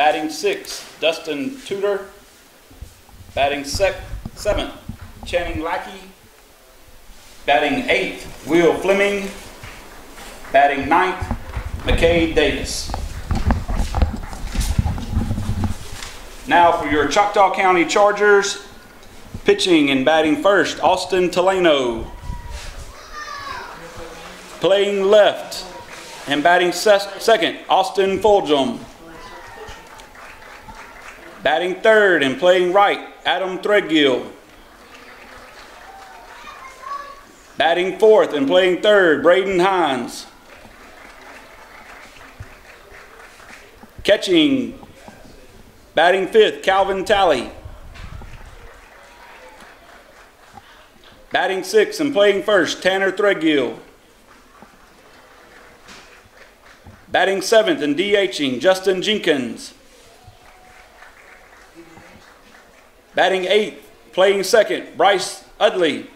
Batting 6th, Dustin Tudor. Batting 7th, Channing Lackey. Batting 8th, Will Fleming. Batting 9th, McKay Davis. Now for your Choctaw County Chargers, pitching and batting first, Austin Teleno. Playing left and batting second, Austin Fulgham. Batting third and playing right, Adam Threadgill. Batting fourth and playing third, Braden Hines. Catching, batting fifth, Calvin Talley. Batting sixth and playing first, Tanner Threadgill. Batting seventh and DHing, Justin Jenkins. Batting eighth, playing second, Bryce Udley.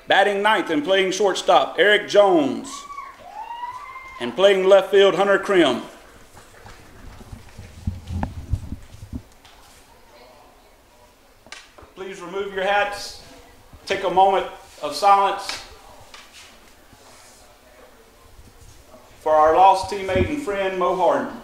Batting ninth and playing shortstop, Eric Jones. And playing left field, Hunter Krim. Please remove your hats. Take a moment of silence for our lost teammate and friend, Mo Harden.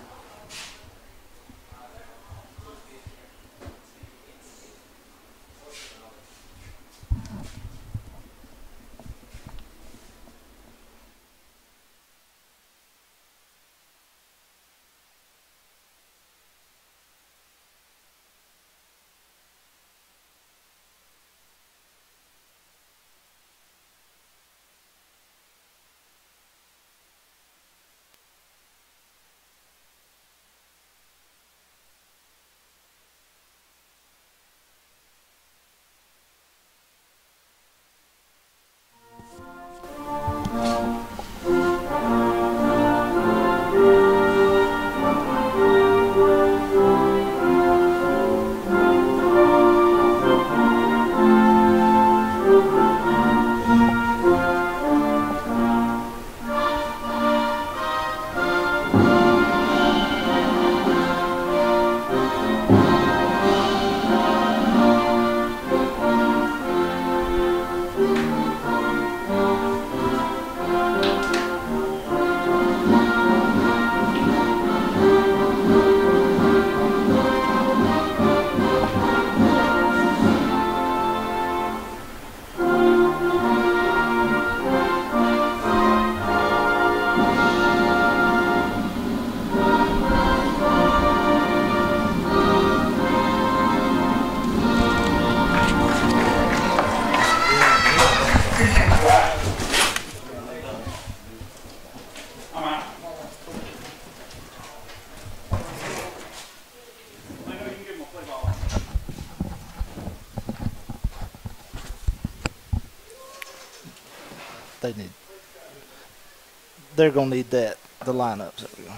They're going to need that, the lineups. There we go.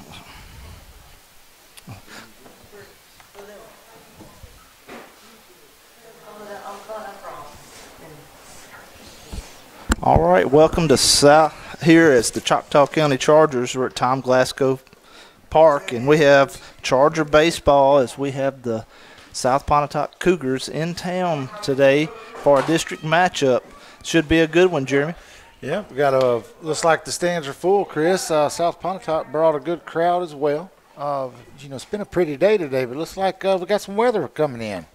All right, welcome to South here as the Choctaw County Chargers. We're at Tom Glasgow Park, and we have Charger baseball as we have the South Pontotoc Cougars in town today for our district matchup. Should be a good one, Jeremy. Yeah, we got looks like the stands are full, Chris. South Pontotoc brought a good crowd as well. It's been a pretty day today, but it looks like we got some weather coming in.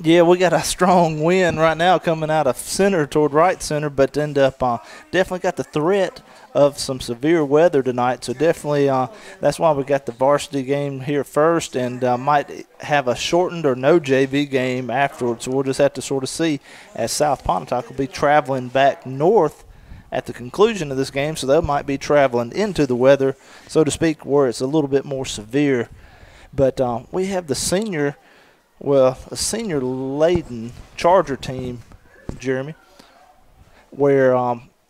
Yeah, we got a strong wind right now coming out of center toward right center, but end up definitely got the threat of some severe weather tonight. So definitely that's why we got the varsity game here first, and might have a shortened or no JV game afterwards. So we'll just have to sort of see, as South Pontotoc will be traveling back north at the conclusion of this game, so they might be traveling into the weather, so to speak, where it's a little bit more severe. But we have the a senior-laden Charger team, Jeremy, where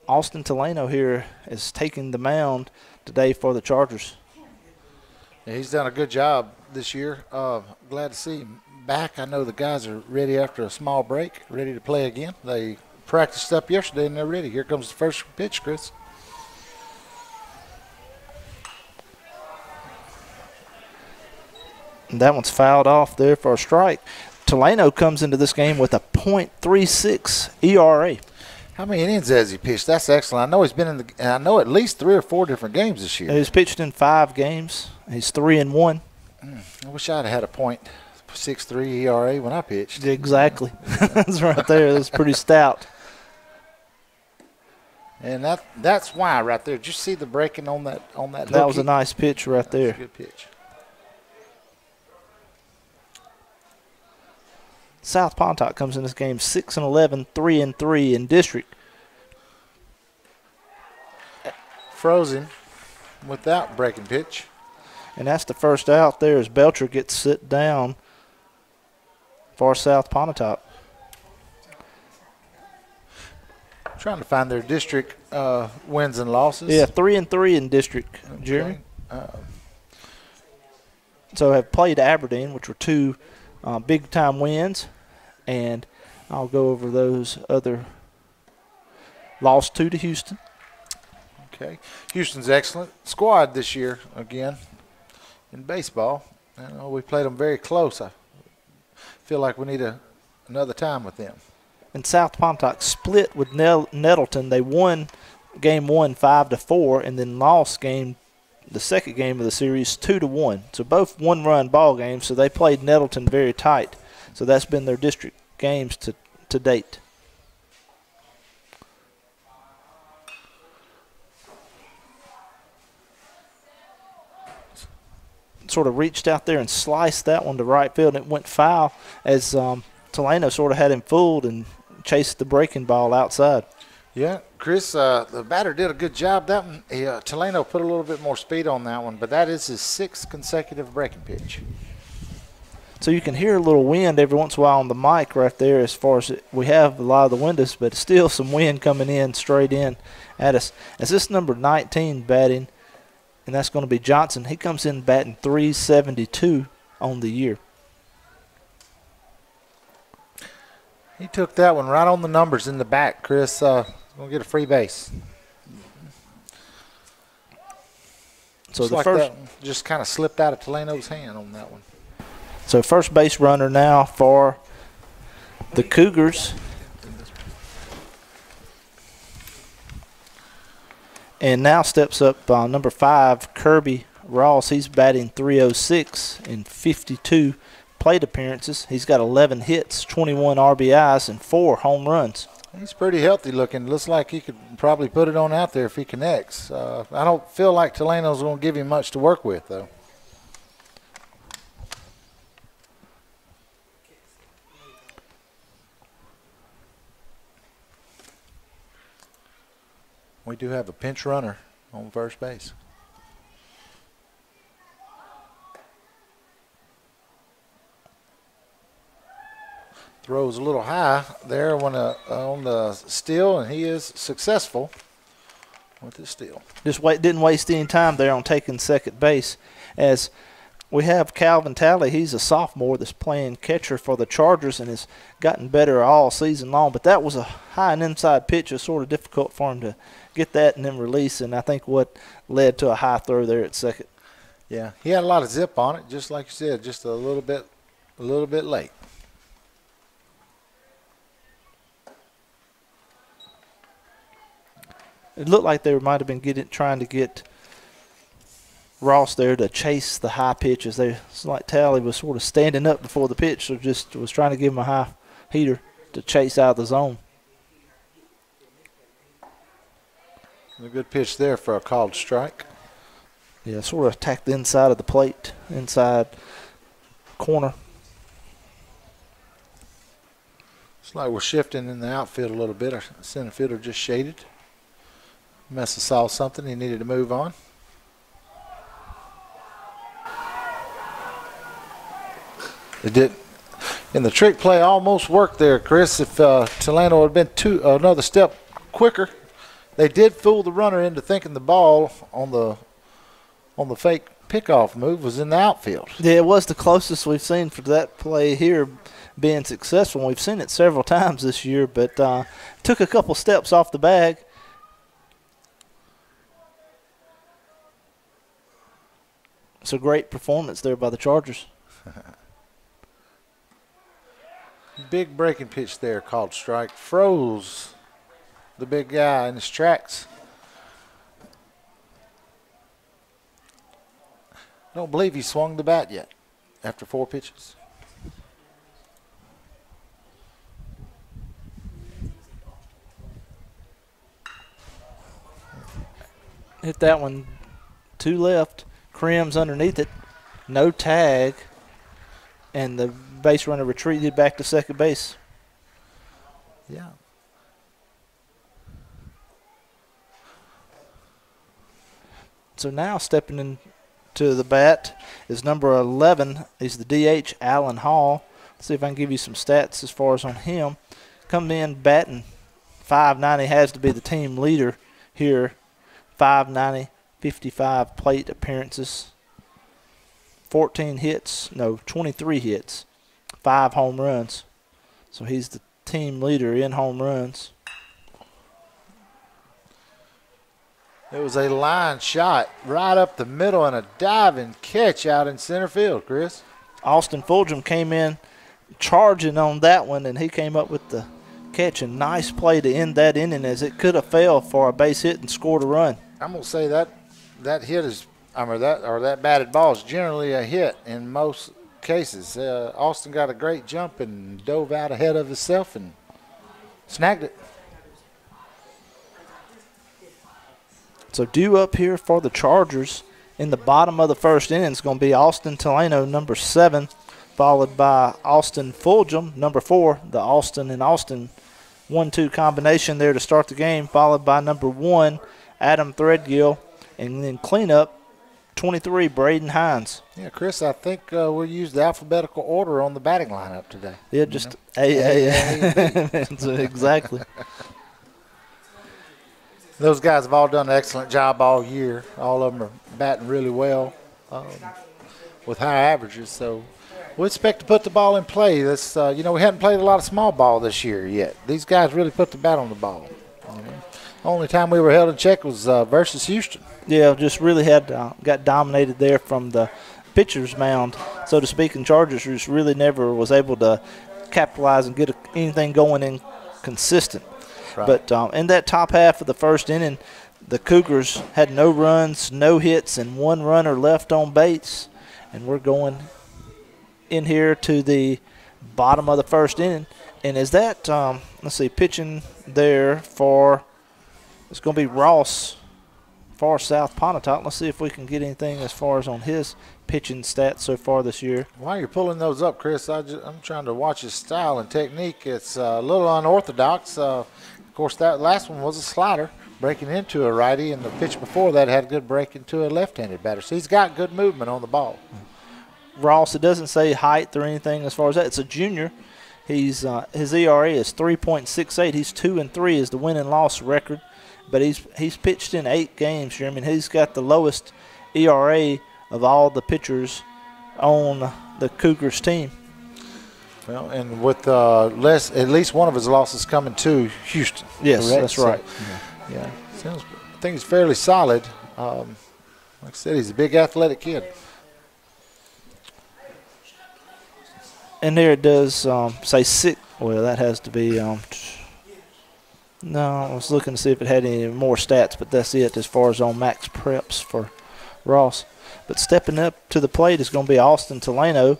Austin Teleno here is taking the mound today for the Chargers. Yeah, he's done a good job this year. Glad to see him back. I know the guys are ready after a small break, ready to play again. They practiced up yesterday, and they're ready. Here comes the first pitch, Chris. And that one's fouled off there for a strike. Tulano comes into this game with a .36 ERA. How many innings has he pitched? That's excellent. I know he's been in I know at least 3 or 4 different games this year. He's pitched in 5 games. He's 3-1. I wish I'd had a .63 ERA when I pitched. Exactly. That's right there. That's pretty stout. And that's why right there. Did you see the breaking on that That was a nice pitch right there. Good pitch. South Pontotoc comes in this game 6-11, 3-3 in district. Frozen without breaking pitch. And that's the first out there as Belcher gets sit down for South Pontotoc. Trying to find their district wins and losses. Yeah, 3-3 in district, Jeremy. So have played Aberdeen, which were 2 big-time wins. And I'll go over those other. Lost 2 to Houston. Okay. Houston's excellent squad this year again in baseball. We played them very close. I feel like we need another time with them. And South Pontotoc split with Nettleton. They won game 1 5-4 and then lost the second game of the series 2-1. So both 1-run ball games. So they played Nettleton very tight. So that's been their district games to date. Sort of reached out there and sliced that one to right field, and it went foul as Tulano sort of had him fooled and chased the breaking ball outside. Yeah, Chris, the batter did a good job. That one, Tulano put a little bit more speed on that one, but that is his 6th consecutive breaking pitch. So you can hear a little wind every once in a while on the mic right there as far as we have a lot of the windows, but still some wind coming in straight in at us. As this number 19 batting, and that's going to be Johnson. He comes in batting .372 on the year. He took that one right on the numbers in the back, Chris. Going to get a free base. So the first that just kind of slipped out of Tulano's hand on that one. So first base runner now for the Cougars. And now steps up number 5, Kirby Ross. He's batting .306 in 52 plate appearances. He's got 11 hits, 21 RBIs, and 4 home runs. He's pretty healthy looking. Looks like he could probably put it on out there if he connects. I don't feel like Tulano's going to give him much to work with, though. We do have a pinch runner on first base. Throws a little high there when on the steal, and he is successful with his steal. Didn't waste any time there on taking second base. As we have Calvin Talley, he's a sophomore that's playing catcher for the Chargers and has gotten better all season long. But that was a high and inside pitch. It was sort of difficult for him to get that and then release, and I think what led to a high throw there at second. Yeah, he had a lot of zip on it, just like you said, just a little bit late. It looked like they might have been trying to get Ross there to chase the high pitches. It's like Talley was sort of standing up before the pitch, so just was trying to give him a high heater to chase out of the zone. A good pitch there for a called strike. Yeah, sort of attacked the inside of the plate, inside corner. It's like we're shifting in the outfield a little bit. Our center fielder just shaded. Messa saw something. He needed to move on. It did. And the trick play almost worked there, Chris. If Tulano had been another step quicker, they did fool the runner into thinking the ball on the fake pickoff move was in the outfield. Yeah, it was the closest we've seen for that play here being successful. We've seen it several times this year, but took a couple steps off the bag. It's a great performance there by the Chargers. Big breaking pitch there called strike. Froze the big guy in his tracks. I don't believe he swung the bat yet after 4 pitches. Hit that one to left. Krim's underneath it. No tag. And the base runner retreated back to second base. Yeah. So now stepping into the bat is number 11. He's the DH, Alan Hall. Let's see if I can give you some stats as far as on him. Coming in batting .590, has to be the team leader here. .590, 55 plate appearances, 23 hits, 5 home runs. So he's the team leader in home runs. It was a line shot right up the middle and a diving catch out in center field, Chris. Austin Fulgham came in charging on that one, and he came up with the catch. A nice play to end that inning, as it could have fell for a base hit and scored a run. I'm gonna say that hit is, that batted ball is generally a hit in most cases. Austin got a great jump and dove out ahead of himself and snagged it. So due up here for the Chargers in the bottom of the first inning is going to be Austin Teleno, number 7, followed by Austin Fulgham, number 4. The Austin and Austin 1-2 combination there to start the game, followed by number 1, Adam Threadgill, and then cleanup, 23, Braden Hines. Yeah, Chris, I think we'll use the alphabetical order on the batting lineup today. Yeah, just A. Exactly. Those guys have all done an excellent job all year. All of them are batting really well with high averages. So we expect to put the ball in play. This, we hadn't played a lot of small ball this year yet. These guys really put the bat on the ball. Only time we were held in check was versus Houston. Yeah, just really got dominated there from the pitcher's mound, so to speak, and Chargers just really never was able to capitalize and get anything going in consistent. Right. But in that top half of the first inning, the Cougars had no runs, no hits, and 1 runner left on base. And we're going in here to the bottom of the first inning. And is that, pitching there for, it's going to be Ross, far south Pontotoc. Let's see if we can get anything as far as on his pitching stats so far this year. While you're pulling those up, Chris, I'm trying to watch his style and technique. It's a little unorthodox. Of course, that last one was a slider, breaking into a righty, and the pitch before that had a good break into a left-handed batter. So he's got good movement on the ball. Ross, it doesn't say height or anything as far as that. It's a junior. He's his ERA is 3.68. He's 2-3 is the win and loss record, but he's pitched in 8 games here. I mean, he's got the lowest ERA of all the pitchers on the Cougars team. Well, and with at least one of his losses coming to Houston. Yes, correct? That's right. Yeah. I think he's fairly solid. Like I said, he's a big athletic kid. And there it does say 6. Well, that has to be no, I was looking to see if it had any more stats, but that's it as far as on max preps for Ross. But stepping up to the plate is going to be Austin Teleno.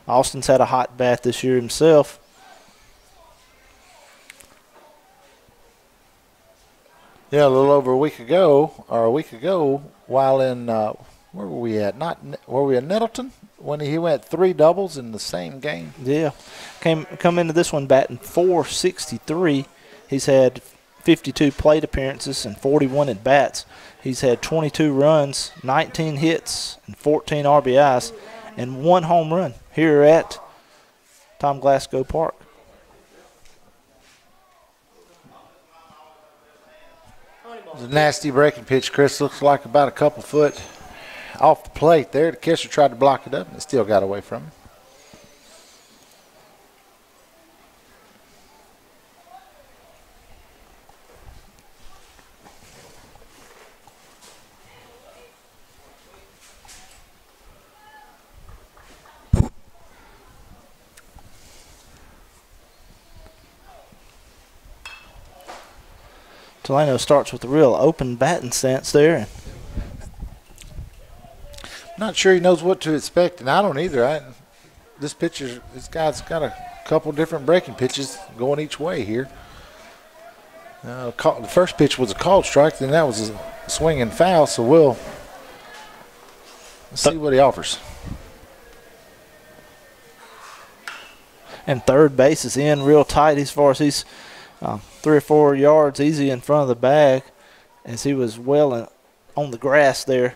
Austin's had a hot bat this year himself. Yeah, a little over a week ago, while in where were we at? Were we at Nettleton when he went 3 doubles in the same game? Yeah, come into this one batting .463. He's had 52 plate appearances and 41 at bats. He's had 22 runs, 19 hits, and 14 RBIs, and 1 home run here at Tom Glasgow Park. It was a nasty breaking pitch, Chris. Looks like about a couple foot off the plate there. The catcher tried to block it up, and it still got away from him. Delano starts with a real open batting stance there. Not sure he knows what to expect, and I don't either. This guy's got a couple different breaking pitches going each way here. The first pitch was a called strike, then that was a swinging foul, so let's see what he offers. And third base is in real tight as far as he's 3 or 4 yards easy in front of the bag, as he was well on the grass there.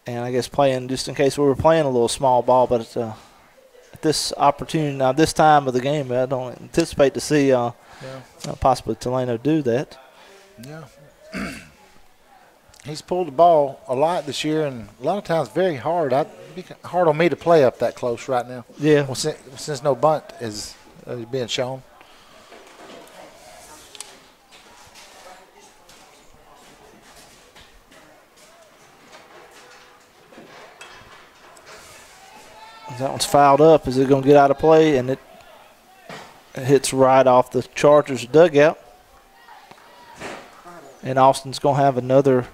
And I guess playing, just in case we were playing a little small ball, but at this opportunity, now this time of the game, I don't anticipate to see possibly Delano do that. Yeah. He's pulled the ball a lot this year, and a lot of times very hard. It'd be hard on me to play up that close right now. Yeah. Well, since no bunt is being shown. That one's fouled up. Is it going to get out of play? And it hits right off the Chargers dugout. And Austin's going to have another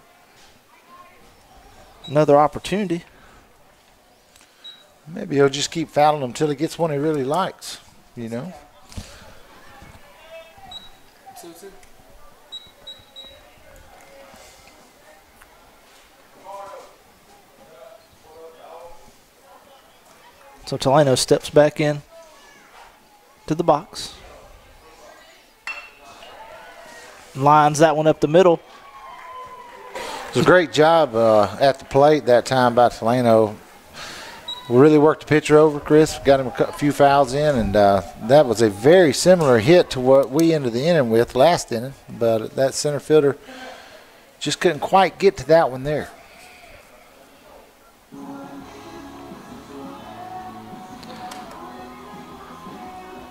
opportunity. Maybe he'll just keep fouling him until he gets one he really likes, you know. So Delano steps back in to the box. Lines that one up the middle. It was a great job at the plate that time by Delano. We really worked the pitcher over, Chris. Got him a few fouls in, and that was a very similar hit to what we ended the inning with last inning. But that center fielder just couldn't quite get to that one there.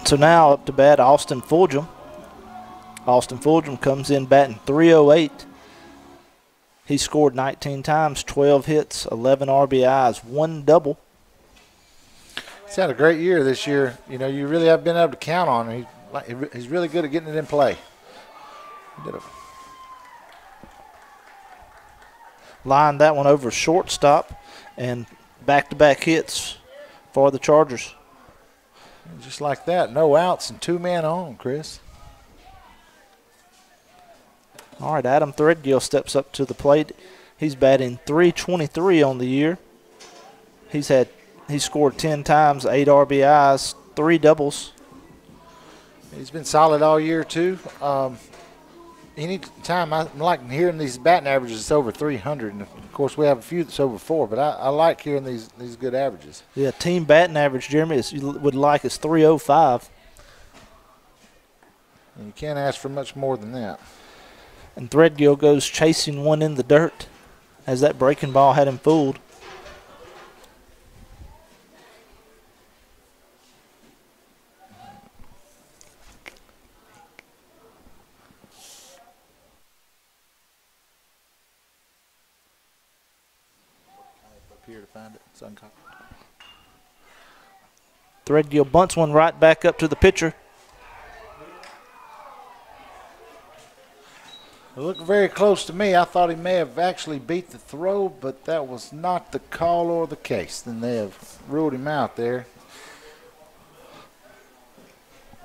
So now up to bat, Austin Fulgham. Austin Fulgham comes in batting .308. He scored 19 times, 12 hits, 11 RBIs, 1 double. He's had a great year this year. You know, you really have been able to count on him. He's really good at getting it in play. Lined that one over shortstop, and back-to-back hits for the Chargers. Just like that, no outs and 2 men on, Chris. All right, Adam Threadgill steps up to the plate. He's batting .323 on the year. He scored 10 times, 8 RBIs, 3 doubles. He's been solid all year too. Anytime I'm like hearing these batting averages, it's over 300. And of course, we have a few that's over 4, but I like hearing these good averages. Yeah, team batting average, Jeremy, you would like is 305. And you can't ask for much more than that. And Threadgill goes chasing one in the dirt as that breaking ball had him fooled. Here to find it. Threadgill bunts one right back up to the pitcher. It looked very close to me. I thought he may have actually beat the throw, but that was not the call or the case. Then they have ruled him out there.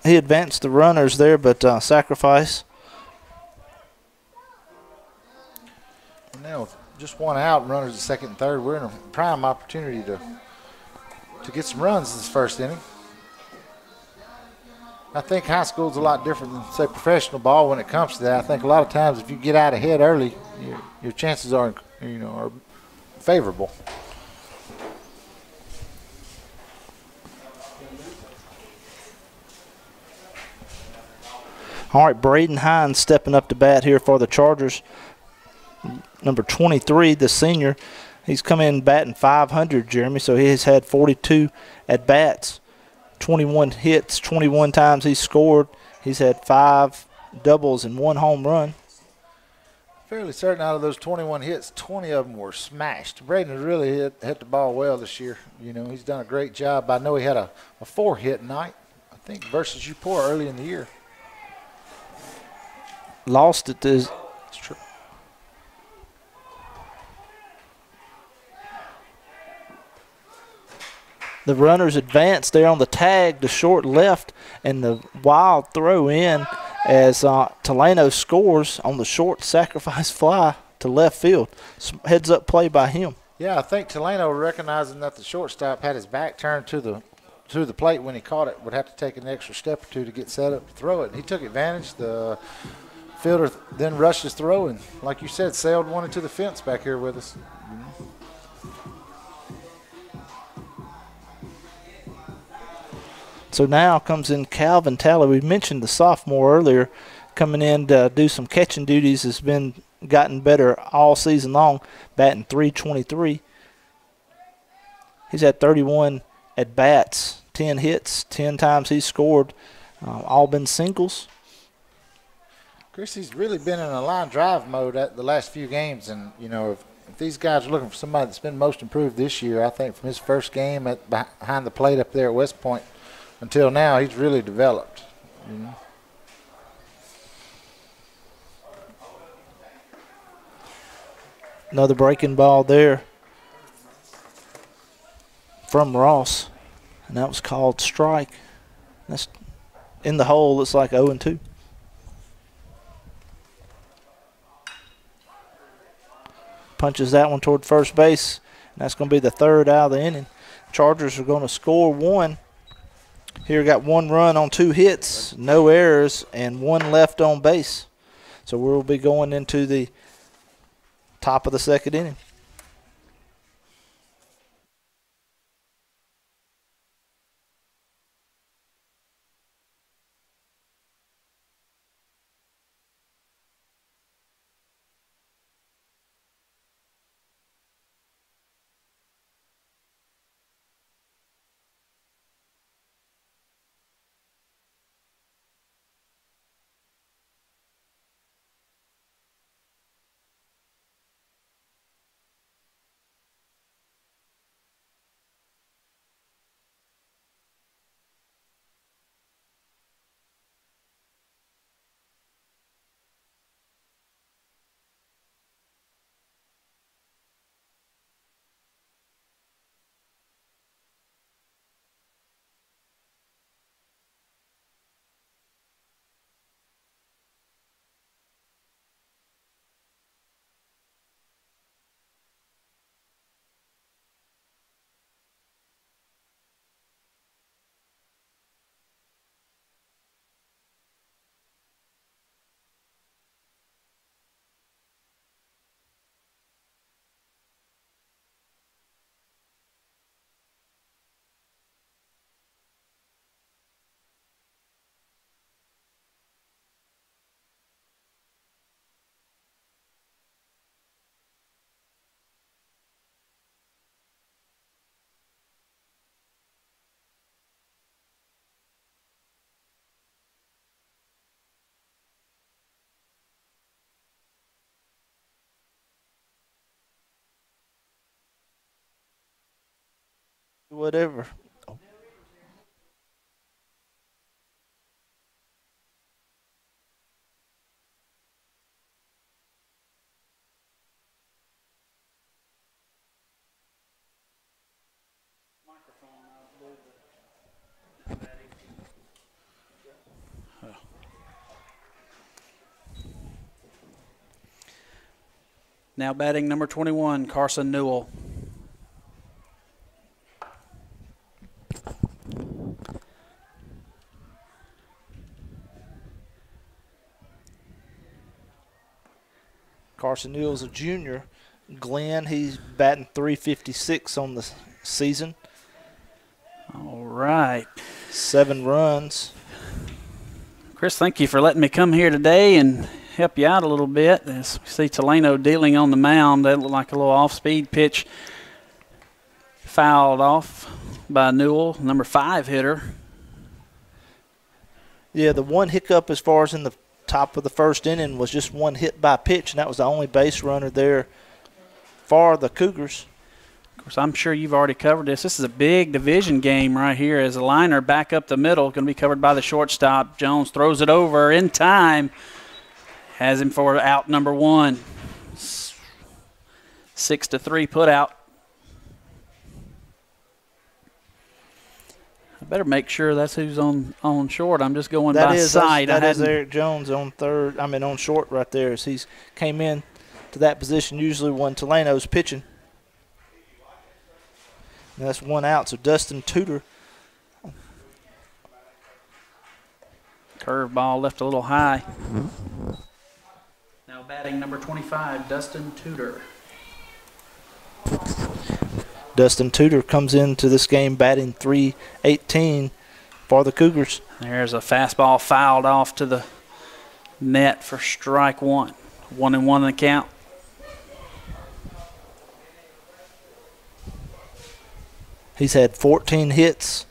He advanced the runners there, but sacrifice. Now, just 1 out, runners at second and third. We're in a prime opportunity to get some runs this first inning. I think high school is a lot different than, say, professional ball when it comes to that. I think a lot of times if you get out ahead early, your chances are favorable. All right, Braden Hines stepping up to bat here for the Chargers. Number 23, the senior. He's come in batting .500, Jeremy, so he has had 42 at-bats, 21 hits, 21 times he's scored. He's had 5 doubles and 1 home run. Fairly certain out of those 21 hits, 20 of them were smashed. Braden has really hit the ball well this year. You know, he's done a great job. I know he had a 4-hit night, I think, versus Upor early in the year. lost it. It's true. The runners advance there on the tag, the short left, and the wild throw in as Taleno scores on the short sacrifice fly to left field. Heads up play by him. Yeah, I think Taleno, recognizing that the shortstop had his back turned to the plate when he caught it, would have to take an extra step or two to get set up to throw it. And he took advantage. The fielder then rushed his throw and, like you said, sailed one into the fence back here with us. So now comes in Calvin Talley. We mentioned the sophomore earlier, coming in to do some catching duties, has gotten better all season long, batting .323. He's had 31 at-bats, 10 hits, 10 times he's scored, all been singles. Chris, he's really been in a line drive mode at the last few games, and, you know, if these guys are looking for somebody that's been most improved this year, I think from his first game behind the plate up there at West Point until now, he's really developed. You know? Another breaking ball there from Ross, and that was called strike. That's in the hole. Looks like 0-2. Punches that one toward first base, and that's going to be the third out of the inning. Chargers are going to score one. Here got one run on 2 hits, no errors, and 1 left on base. So we'll be going into the top of the second inning. Whatever. Now batting number 21, Carson Newell. Carson Newell's a junior. Glenn, he's batting .356 on the season. All right. 7 runs. Chris, thank you for letting me come here today and help you out a little bit. As we see Taleno dealing on the mound, that looked like a little off-speed pitch. Fouled off by Newell, number 5 hitter. Yeah, the one hiccup as far as in the top of the first inning was just one hit by pitch, and that was the only base runner there for the Cougars. Of course, I'm sure you've already covered this. This is a big division game right here as a liner back up the middle, going to be covered by the shortstop. Jones throws it over in time. Has him for out number 1. 6-3 put out. I better make sure that's who's on short. I'm just going by sight. That is Eric Jones on third. I mean on short right there as he's came in to that position usually when Talano's pitching. And that's 1 out. So Dustin Tudor. Curveball left a little high. Now batting number 25, Dustin Tudor. Dustin Tudor comes into this game batting .318 for the Cougars. There's a fastball fouled off to the net for strike 1. 1-1 in the count. He's had 14 hits,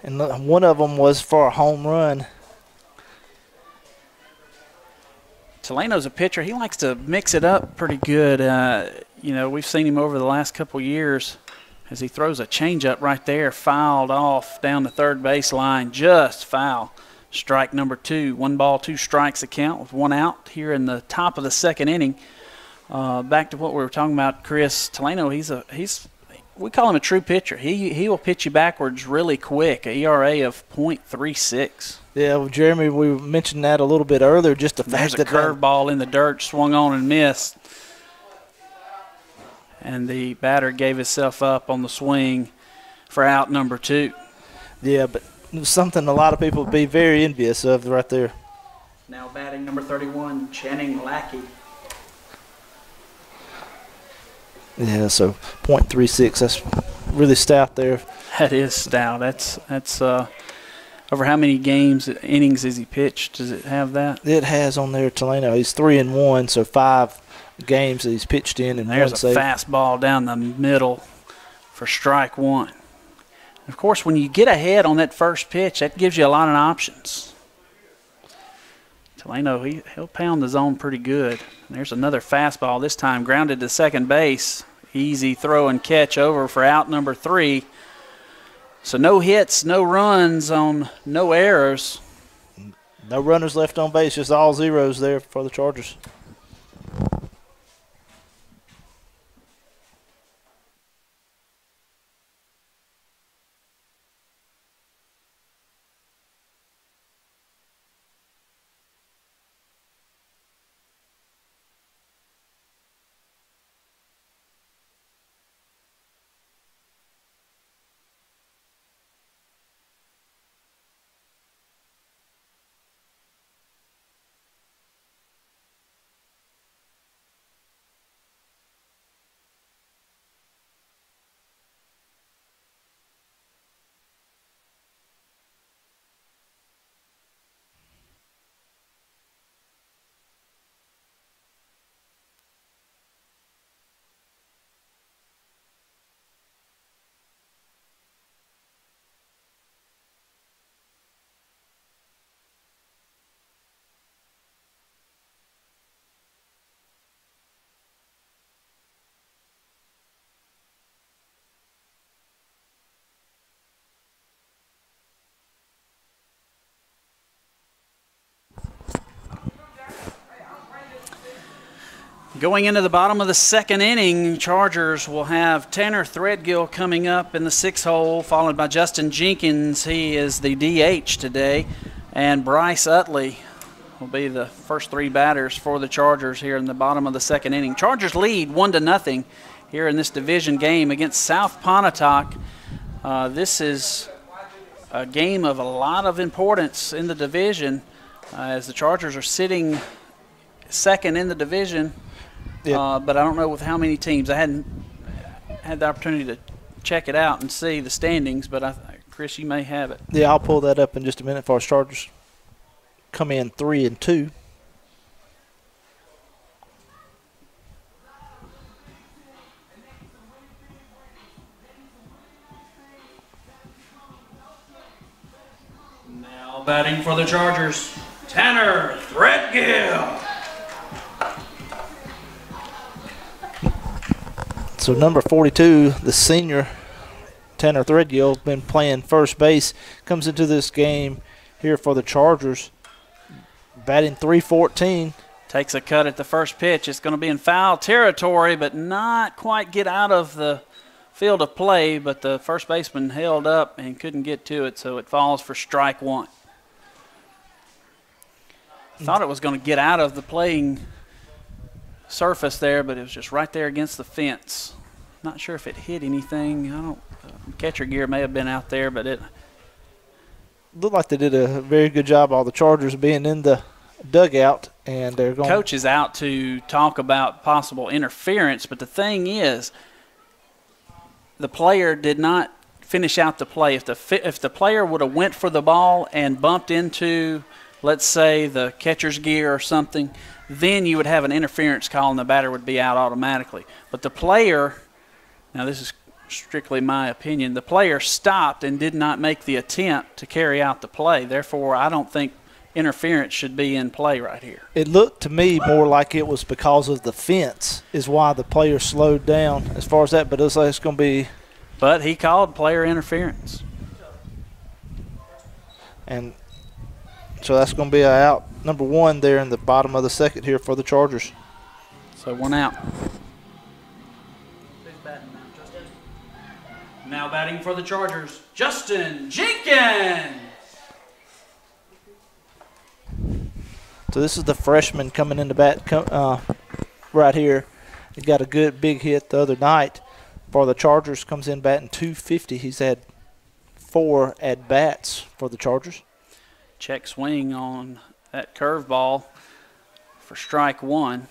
and one of them was for a home run. Talano's a pitcher. He likes to mix it up pretty good. You know, we've seen him over the last couple years as he throws a changeup right there, fouled off down the third base line, just foul. Strike number 2. 1 ball, 2 strikes the count with 1 out here in the top of the second inning. Back to what we were talking about, Chris. Talano, we call him a true pitcher. He will pitch you backwards really quick. A ERA of .36. Yeah, well, Jeremy, we mentioned that a little bit earlier. Just the fact that curveball in the dirt swung on and missed, and the batter gave himself up on the swing for out number 2. Yeah, but something a lot of people would be very envious of right there. Now batting number 31, Channing Lackey. Yeah, so .36. That's really stout there. That is stout. That's over how many innings has he pitched? Does it have that? It has on there, Talano. He's 3-1, so 5 games that he's pitched in and there's 1 save. There's a fastball down the middle for strike 1. Of course, when you get ahead on that first pitch, that gives you a lot of options. Talano, he'll pound the zone pretty good. And there's another fastball, this time grounded to second base. Easy throw and catch over for out number 3. So no hits, no runs on no errors. No runners left on base, just all zeros there for the Chargers. Going into the bottom of the second inning, Chargers will have Tanner Threadgill coming up in the 6th hole, followed by Justin Jenkins. He is the DH today. And Bryce Utley will be the first 3 batters for the Chargers here in the bottom of the second inning. Chargers lead 1-0 here in this division game against South Pontotoc. This is a game of a lot of importance in the division as the Chargers are sitting second in the division. Yeah. But I don't know with how many teams. I hadn't had the opportunity to check it out and see the standings, but Chris, you may have it. Yeah, I'll pull that up in just a minute for our Chargers. Come in 3-2. Now batting for the Chargers, Tanner Threadgill. So number 42, the senior Tanner Threadgill, been playing first base, comes into this game here for the Chargers. Batting .314. Takes a cut at the first pitch. It's going to be in foul territory, but not quite get out of the field of play. But the first baseman held up and couldn't get to it, so it falls for strike one. Thought it was going to get out of the playing surface there, but it was just right there against the fence. Not sure if it hit anything. Catcher gear may have been out there, but it looked like they did a very good job, all the Chargers being in the dugout, and they're going. Coach is out to talk about possible interference, but the thing is, the player did not finish out the play. If the player would have went for the ball and bumped into, let's say, the catcher's gear or something, then you would have an interference call and the batter would be out automatically. But the player, now this is strictly my opinion, the player stopped and did not make the attempt to carry out the play. Therefore, I don't think interference should be in play right here. It looked to me more like it was because of the fence is why the player slowed down as far as that, but it looks like it's going to be. But he called player interference. And so that's going to be a out number one there in the bottom of the second here for the Chargers. So one out. Now batting for the Chargers, Justin Jenkins. So this is the freshman coming into bat right here. He got a good big hit the other night for the Chargers. Comes in batting .250. He's had 4 at-bats for the Chargers. Check swing on that curveball for strike one.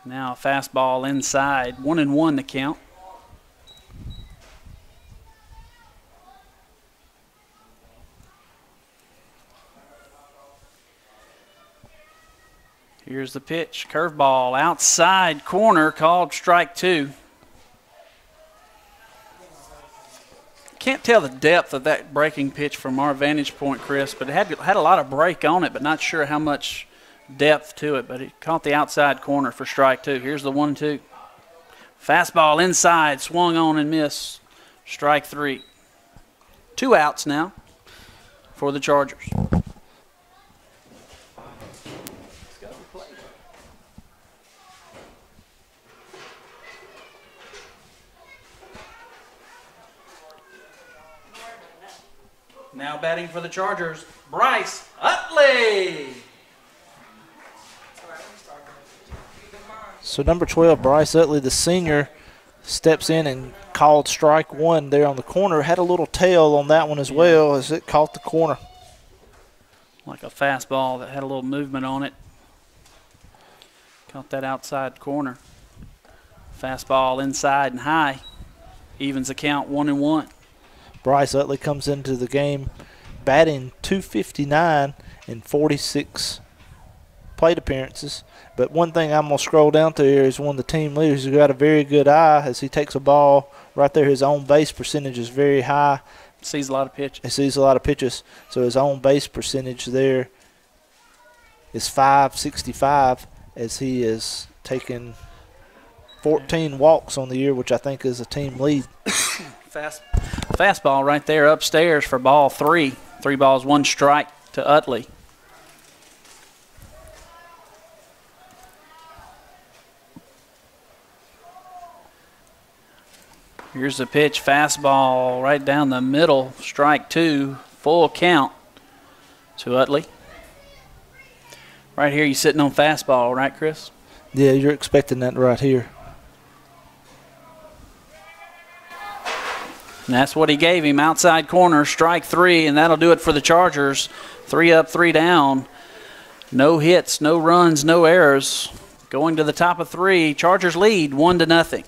Now a fastball inside. 1-1 to count. Here's the pitch. Curveball outside corner called strike two. Can't tell the depth of that breaking pitch from our vantage point, Chris, but it had a lot of break on it, but not sure how much depth to it. But it caught the outside corner for strike two. Here's the 1-2. Fastball inside, swung on and missed. Strike three. 2 outs now for the Chargers. Now batting for the Chargers, Bryce Utley. So number 12, Bryce Utley, the senior, steps in and called strike one there on the corner. Had a little tail on that one as well as it caught the corner. Like a fastball that had a little movement on it. Caught that outside corner. Fastball inside and high. Evens the count 1-1. Bryce Utley comes into the game batting .259 in 46 plate appearances. But one thing I'm going to scroll down to here is one of the team leaders who got a very good eye as he takes a ball right there. His on base percentage is very high. Sees a lot of pitches. He sees a lot of pitches. So his on base percentage there is .565 as he is taking 14 walks on the year, which I think is a team lead. Fastball right there upstairs for ball 3. 3 balls, 1 strike to Utley. Here's the pitch, fastball right down the middle, strike 2, full count to Utley. Right here, you're sitting on fastball, right, Chris? Yeah, you're expecting that right here. And that's what he gave him, outside corner, strike 3, and that'll do it for the Chargers. 3 up, 3 down. No hits, no runs, no errors. Going to the top of 3, Chargers lead 1-0.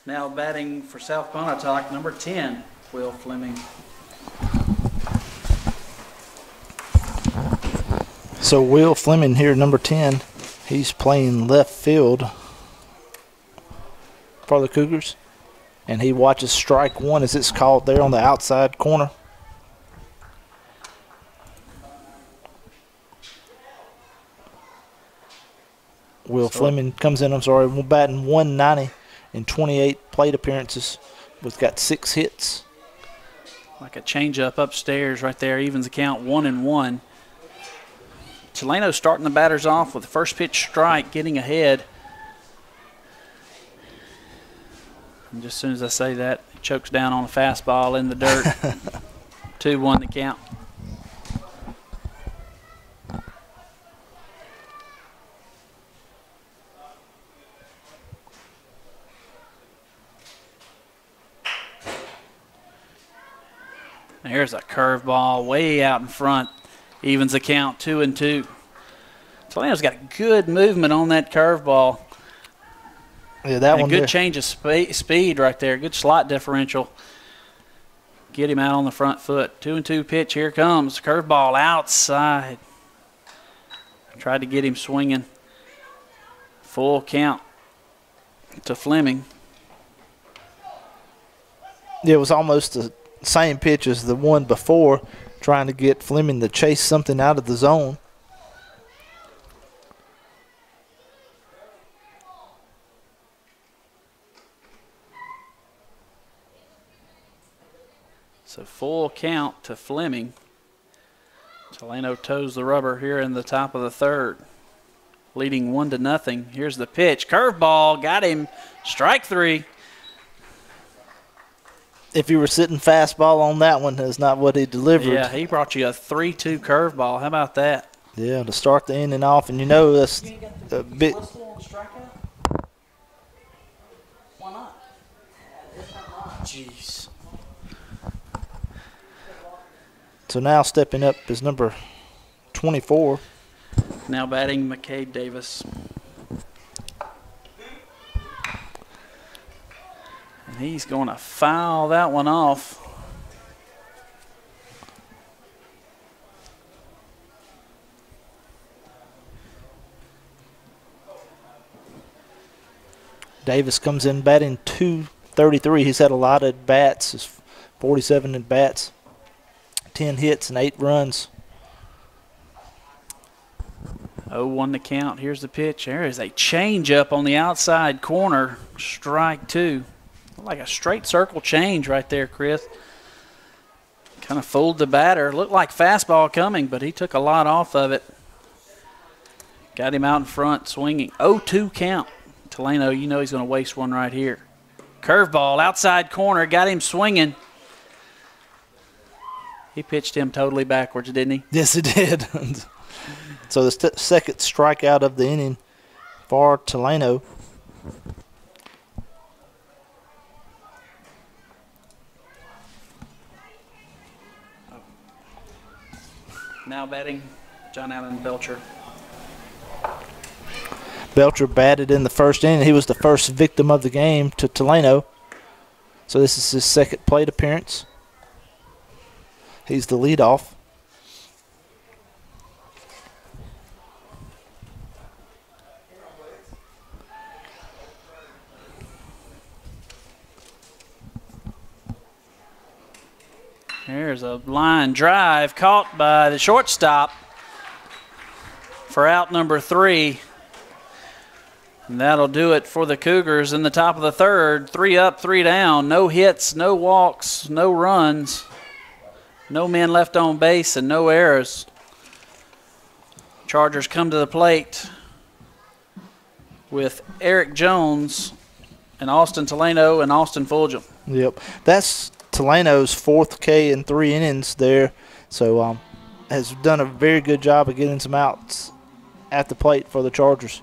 Now batting for South Pontotoc, number 10, Will Fleming. So Will Fleming here, number 10, he's playing left field for the Cougars. And he watches strike one as it's called there on the outside corner. Will Fleming comes in, batting 190 in 28 plate appearances. We've got 6 hits. Like a changeup upstairs right there, evens the count 1-1. Tulano starting the batters off with the first pitch strike, getting ahead. And just as soon as I say that, he chokes down on a fastball in the dirt. 2-1 the count. There's a curveball way out in front. Evens the count 2-2. Tulano's got good movement on that curveball. Yeah, that one. Good change of speed right there. Good slot differential. Get him out on the front foot. 2-2 pitch. Here comes. Curveball outside. Tried to get him swinging. Full count to Fleming. Yeah, it was almost the same pitch as the one before, trying to get Fleming to chase something out of the zone. So full count to Fleming. Tulano toes the rubber here in the top of the third, leading 1-0. Here's the pitch. Curveball, got him. Strike 3. If you were sitting fastball on that one, that's not what he delivered. Yeah, he brought you a 3-2 curveball. How about that? Yeah, to start the inning off, and you know that's a bit. Why not? Jeez. So now stepping up is number 24. Now batting McCade Davis. And he's going to foul that one off. Davis comes in batting .233. He's had a lot of at bats. He's 47 at bats, 10 hits and 8 runs. 0-1 to count. Here's the pitch. There is a changeup on the outside corner. Strike 2. Like a straight circle change right there, Chris. Kind of fooled the batter. Looked like fastball coming, but he took a lot off of it. Got him out in front swinging. 0-2 count. Tulano, you know he's going to waste one right here. Curveball, outside corner, got him swinging. He pitched him totally backwards, didn't he? Yes, he did. So the second strikeout of the inning for Tulano. Now batting, John Allen Belcher. Belcher batted in the first inning. He was the first victim of the game to Tulano. So this is his second plate appearance. He's the leadoff. There's a line drive caught by the shortstop for out number 3. And that'll do it for the Cougars in the top of the third. 3 up, 3 down. No hits, no walks, no runs. No men left on base and no errors. Chargers come to the plate with Eric Jones and Austin Tulano and Austin Fulgham. Yep. That's Tulano's 4th K in 3 innings there. So has done a very good job of getting some outs at the plate for the Chargers.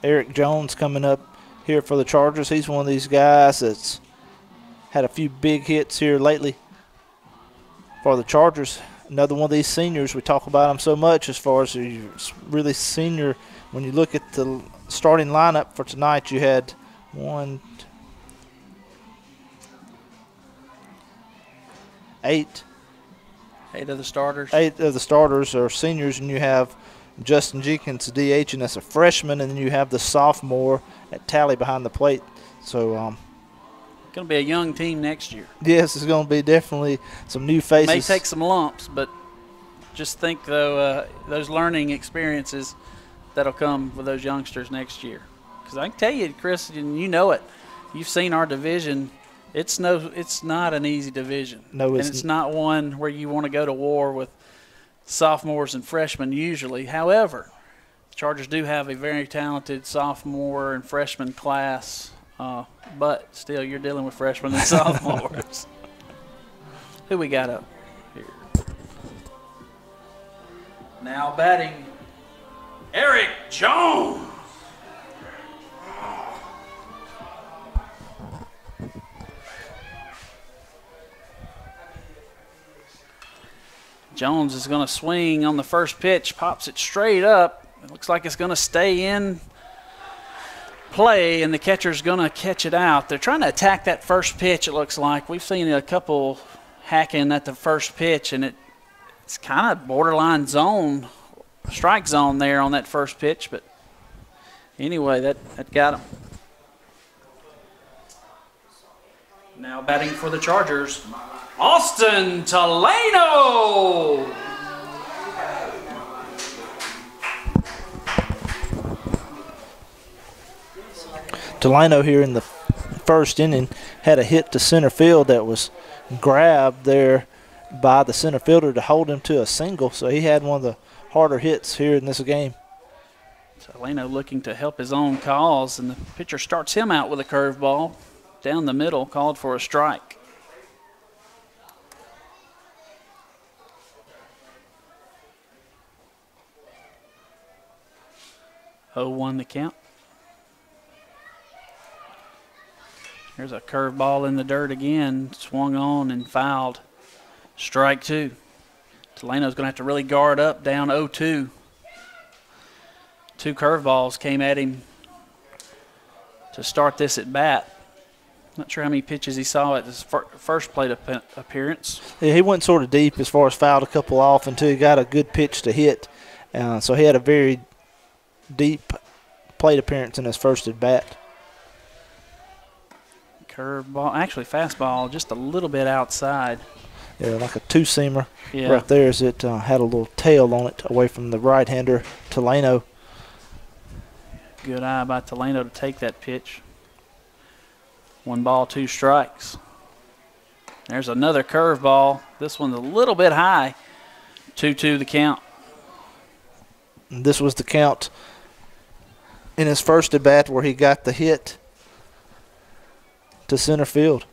Eric Jones coming up here for the Chargers. He's one of these guys that's had a few big hits here lately for the Chargers. another one of these seniors. We talk about them so much as far as really senior. When you look at the starting lineup for tonight, you had 8 of the starters. 8 of the starters are seniors, and you have Justin Jenkins, DH, and that's a freshman, and then you have the sophomore at Tally behind the plate. So, going to be a young team next year. yes, it's going to be definitely some new faces. May take some lumps, but just think, though, those learning experiences that'll come with those youngsters next year. Because I can tell you, Chris, and you know it, you've seen our division. It's not an easy division. No, it's not one where you want to go to war with sophomores and freshmen usually. However, the Chargers do have a very talented sophomore and freshman class, but still you're dealing with freshmen and sophomores. Who we got up here? Now batting, Eric Jones. Jones is going to swing on the first pitch, pops it straight up. It looks like it's going to stay in play, and the catcher's going to catch it out. They're trying to attack that first pitch, it looks like. We've seen a couple hacking at the first pitch, and it's kind of borderline zone, strike zone there on that first pitch. But anyway, that got him. Now batting for the Chargers, Austin Taleno. Taleno here in the first inning had a hit to center field that was grabbed there by the center fielder to hold him to a single. So he had one of the harder hits here in this game. Taleno looking to help his own cause, and the pitcher starts him out with a curveball down the middle, called for a strike. Oh, 1 the count. There's a curveball in the dirt again, swung on and fouled. Strike 2. Taleno's going to have to really guard up, down 0-2. 2 curveballs came at him to start this at bat. Not sure how many pitches he saw at his first plate appearance. Yeah, he went sort of deep as far as fouled a couple off until he got a good pitch to hit. So he had a very deep plate appearance in his first at bat. Curveball, actually fastball, just a little bit outside. Yeah, like a two-seamer right there as it had a little tail on it away from the right-hander, Taleno. Good eye by Taleno to take that pitch. 1 ball, 2 strikes. There's another curveball. This one's a little bit high. 2-2 the count. And this was the count in his first at bat where he got the hit to center field.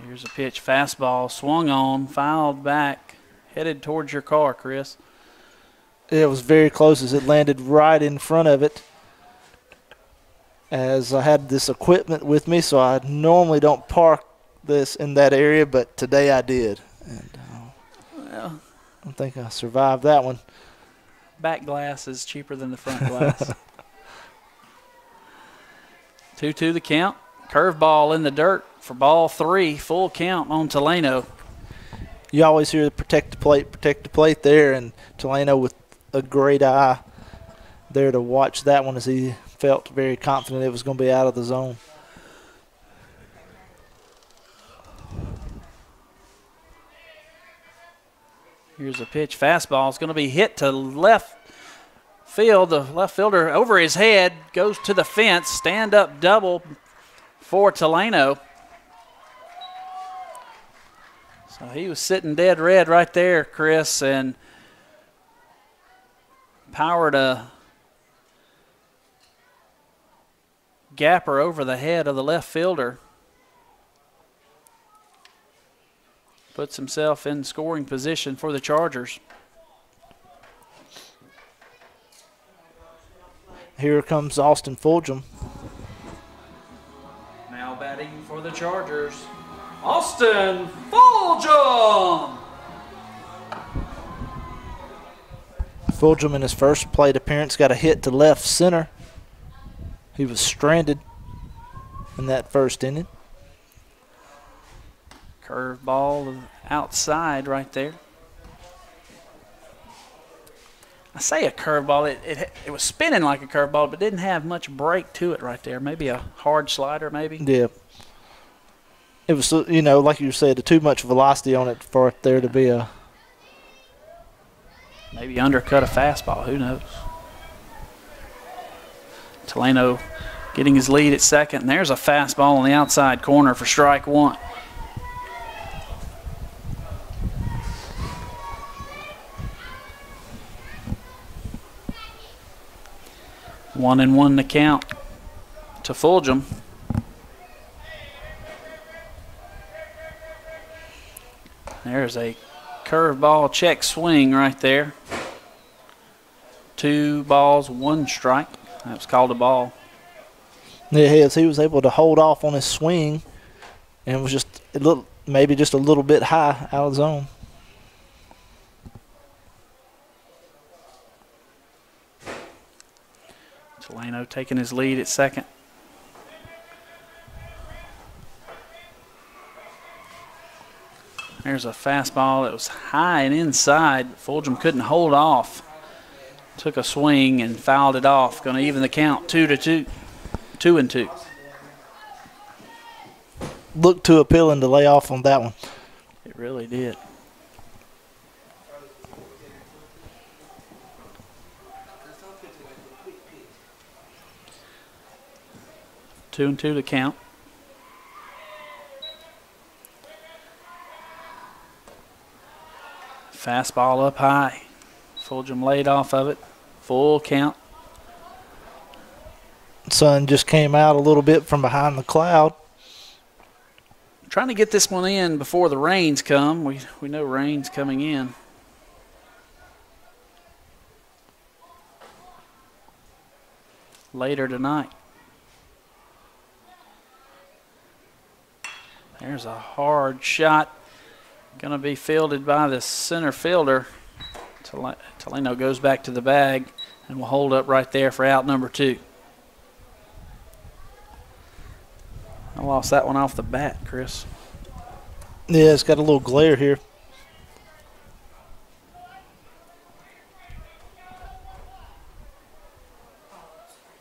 Here's a pitch, fastball, swung on, fouled back, headed towards your car, Chris. It was very close as it landed right in front of it. As I had this equipment with me, so I normally don't park this in that area, but today I did. And well, I think I survived that one. Back glass is cheaper than the front glass. 2-2 the count. Curveball in the dirt for ball 3. Full count on Taleno. You always hear the protect the plate there, and Taleno with a great eye there to watch that one as he felt very confident it was going to be out of the zone. Here's a pitch, fastball. It's going to be hit to left field. The left fielder over his head goes to the fence. Stand up double for Taleno. So he was sitting dead red right there, Chris, and powered a gapper over the head of the left fielder. Puts himself in scoring position for the Chargers. Here comes Austin Fulgham. Now batting for Austin Fulgham. Fulgham in his first plate appearance got a hit to left center. He was stranded in that first inning. Curve ball outside right there. I say a curveball. It was spinning like a curveball, but didn't have much break to it right there. Maybe a hard slider, maybe. Yeah. It was, you know, like you said, too much velocity on it for it there to be a. Maybe undercut a fastball. Who knows? Taleno getting his lead at second. And there's a fastball on the outside corner for strike one. One and one to count to Fulgham. There's a curveball check swing right there. 2 balls, 1 strike. That was called a ball. Yeah, he was able to hold off on his swing, and was just a little, maybe just a little bit high out of zone. Taleno taking his lead at second. There's a fastball that was high and inside. Fulgham couldn't hold off. Took a swing and fouled it off. Going to even the count 2-2. 2-2. Looked too appealing to lay off on that one. It really did. Two and two to count. Fastball up high. Fulgham laid off of it. Full count. Sun just came out a little bit from behind the cloud. Trying to get this one in before the rains come. We know rain's coming in. Later tonight. There's a hard shot. Going to be fielded by the center fielder. Taleno goes back to the bag and will hold up right there for out number 2. I lost that one off the bat, Chris. Yeah, it's got a little glare here.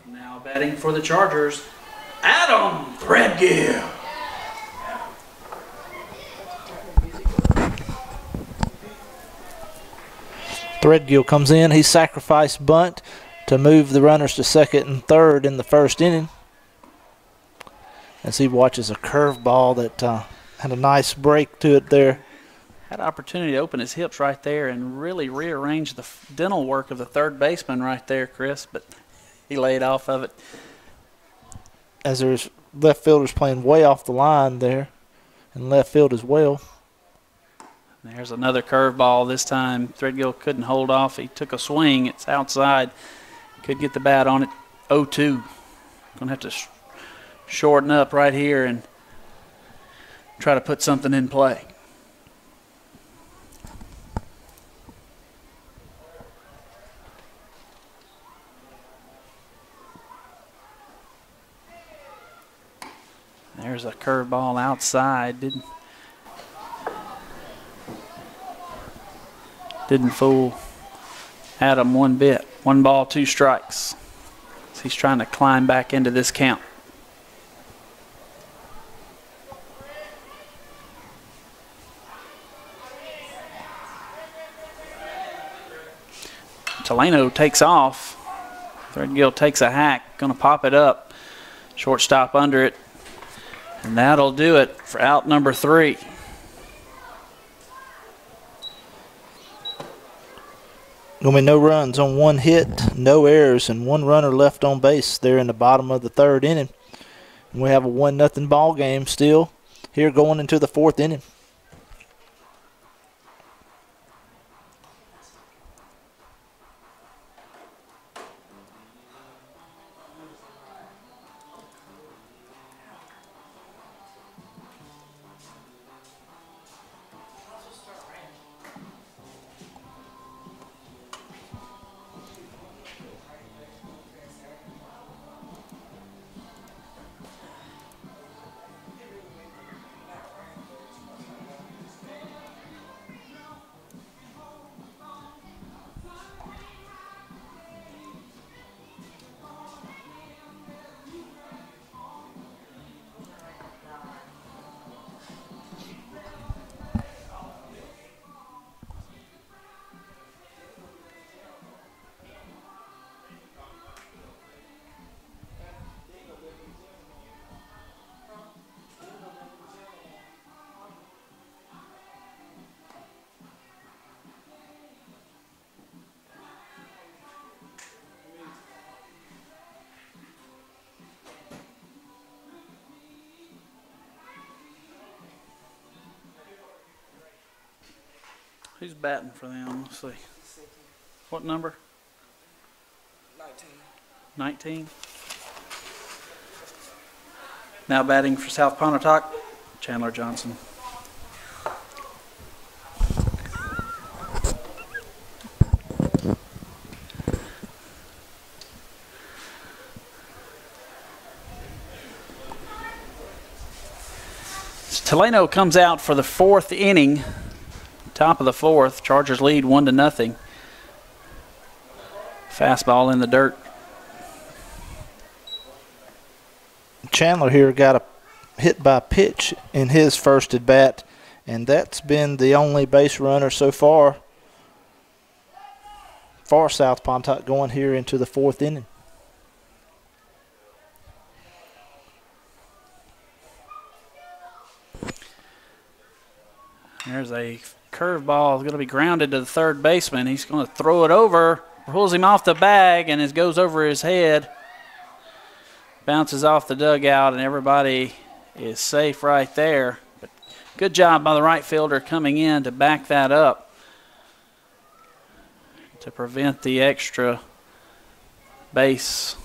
Now batting for the Chargers, Adam Threadgill. Threadgill comes in. He sacrificed bunt to move the runners to second and third in the first inning. As he watches a curveball that had a nice break to it there. Had an opportunity to open his hips right there and really rearrange the dental work of the third baseman right there, Chris, but he laid off of it. As there's left fielders playing way off the line there in left field as well. There's another curveball. This time Threadgill couldn't hold off. He took a swing. It's outside. Could get the bat on it. 0-2. Going to have to shorten up right here and try to put something in play. There's a curveball outside. Didn't fool Adam one bit. 1 ball, 2 strikes. So he's trying to climb back into this count. Taleno takes off. Threadgill takes a hack. Going to pop it up. Shortstop under it. And that'll do it for out number 3. Going to be no runs on 1 hit, no errors, and 1 runner left on base there in the bottom of the 3rd inning. And we have a 1-0 ball game still here going into the 4th inning. Who's batting for them? Let's see. What number? 19. Now batting for South Pontotoc, Chandler Johnson. Teleno comes out for the 4th inning, top of the 4th. Chargers lead 1-0. Fastball in the dirt. Chandler here got a hit by pitch in his first at bat, and that's been the only base runner so far for South Pontotoc going here into the 4th inning. There's a curveball going to be grounded to the third baseman. He's going to throw it over, pulls him off the bag, and it goes over his head. Bounces off the dugout, and everybody is safe right there. But good job by the right fielder coming in to back that up to prevent the extra base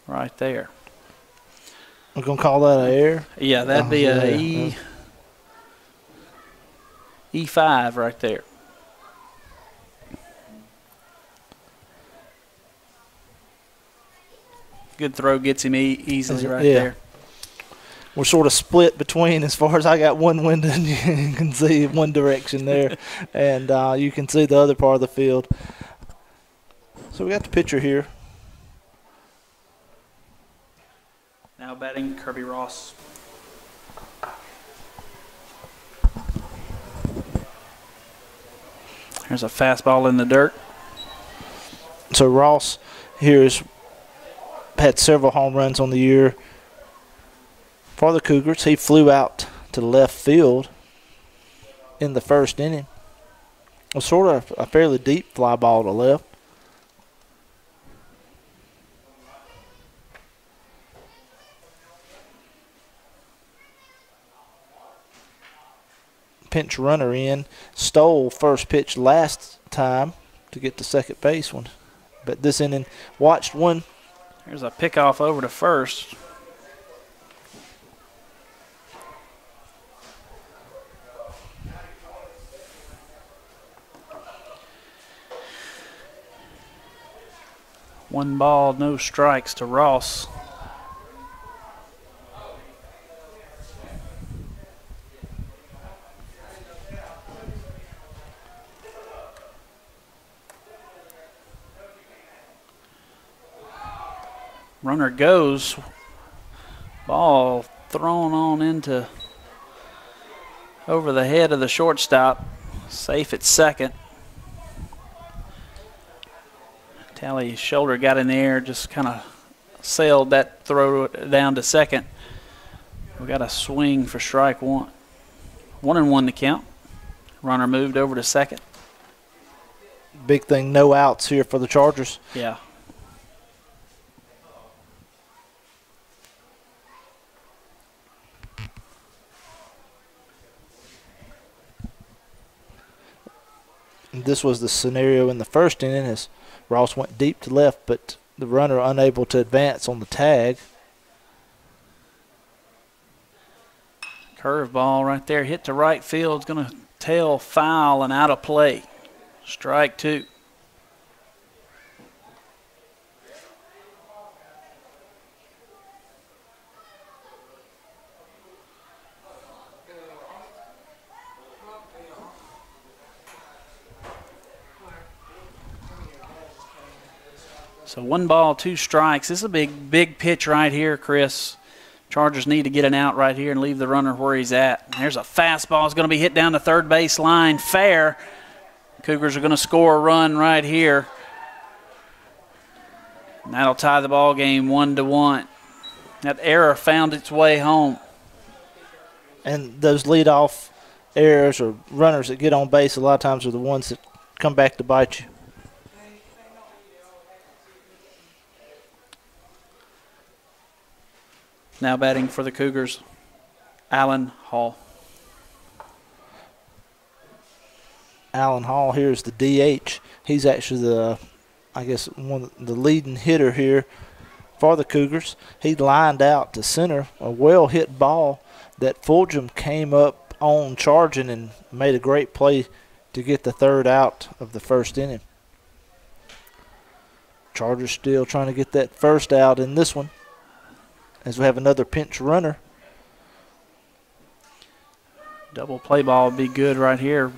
right there. We're going to call that an error? Yeah, that'd be a E5 right there. Good throw, gets him easily right there. We're sort of split between, as far as I got one window and you can see one direction there, and you can see the other part of the field. So we got the pitcher here. Now batting Kirby Ross. There's a fastball in the dirt. So Ross here has had several home runs on the year for the Cougars. He flew out to left field in the first inning. It was sort of a fairly deep fly ball to left. Pinch runner in, stole first pitch last time to get to second base one. But this inning, watched one. There's a pickoff over to first. One ball, no strikes to Ross. Runner goes. Ball thrown on into over the head of the shortstop. Safe at second. Talley's shoulder got in the air, just kind of sailed that throw down to second. We got a swing for strike one. 1-1 to count. Runner moved over to second. Big thing, no outs here for the Chargers. Yeah. This was the scenario in the first inning as Ross went deep to left, but the runner unable to advance on the tag. Curveball right there, hit to right field. It's going to tail foul and out of play. Strike two. So 1 ball, 2 strikes. This is a big pitch right here, Chris. Chargers need to get an out right here and leave the runner where he's at. There's a fastball. It's going to be hit down the third base line. Fair. Cougars are going to score a run right here. And that'll tie the ball game 1-1. That error found its way home. And those leadoff errors or runners that get on base a lot of times are the ones that come back to bite you. Now batting for the Cougars, Allen Hall. Alan Hall here is the DH. He's actually I guess, one of the leading hitter here for the Cougars. He lined out to center, a well-hit ball that Fulgham came up on charging and made a great play to get the third out of the first inning. Chargers still trying to get that first out in this one as we have another pinch runner. Double play ball would be good right here.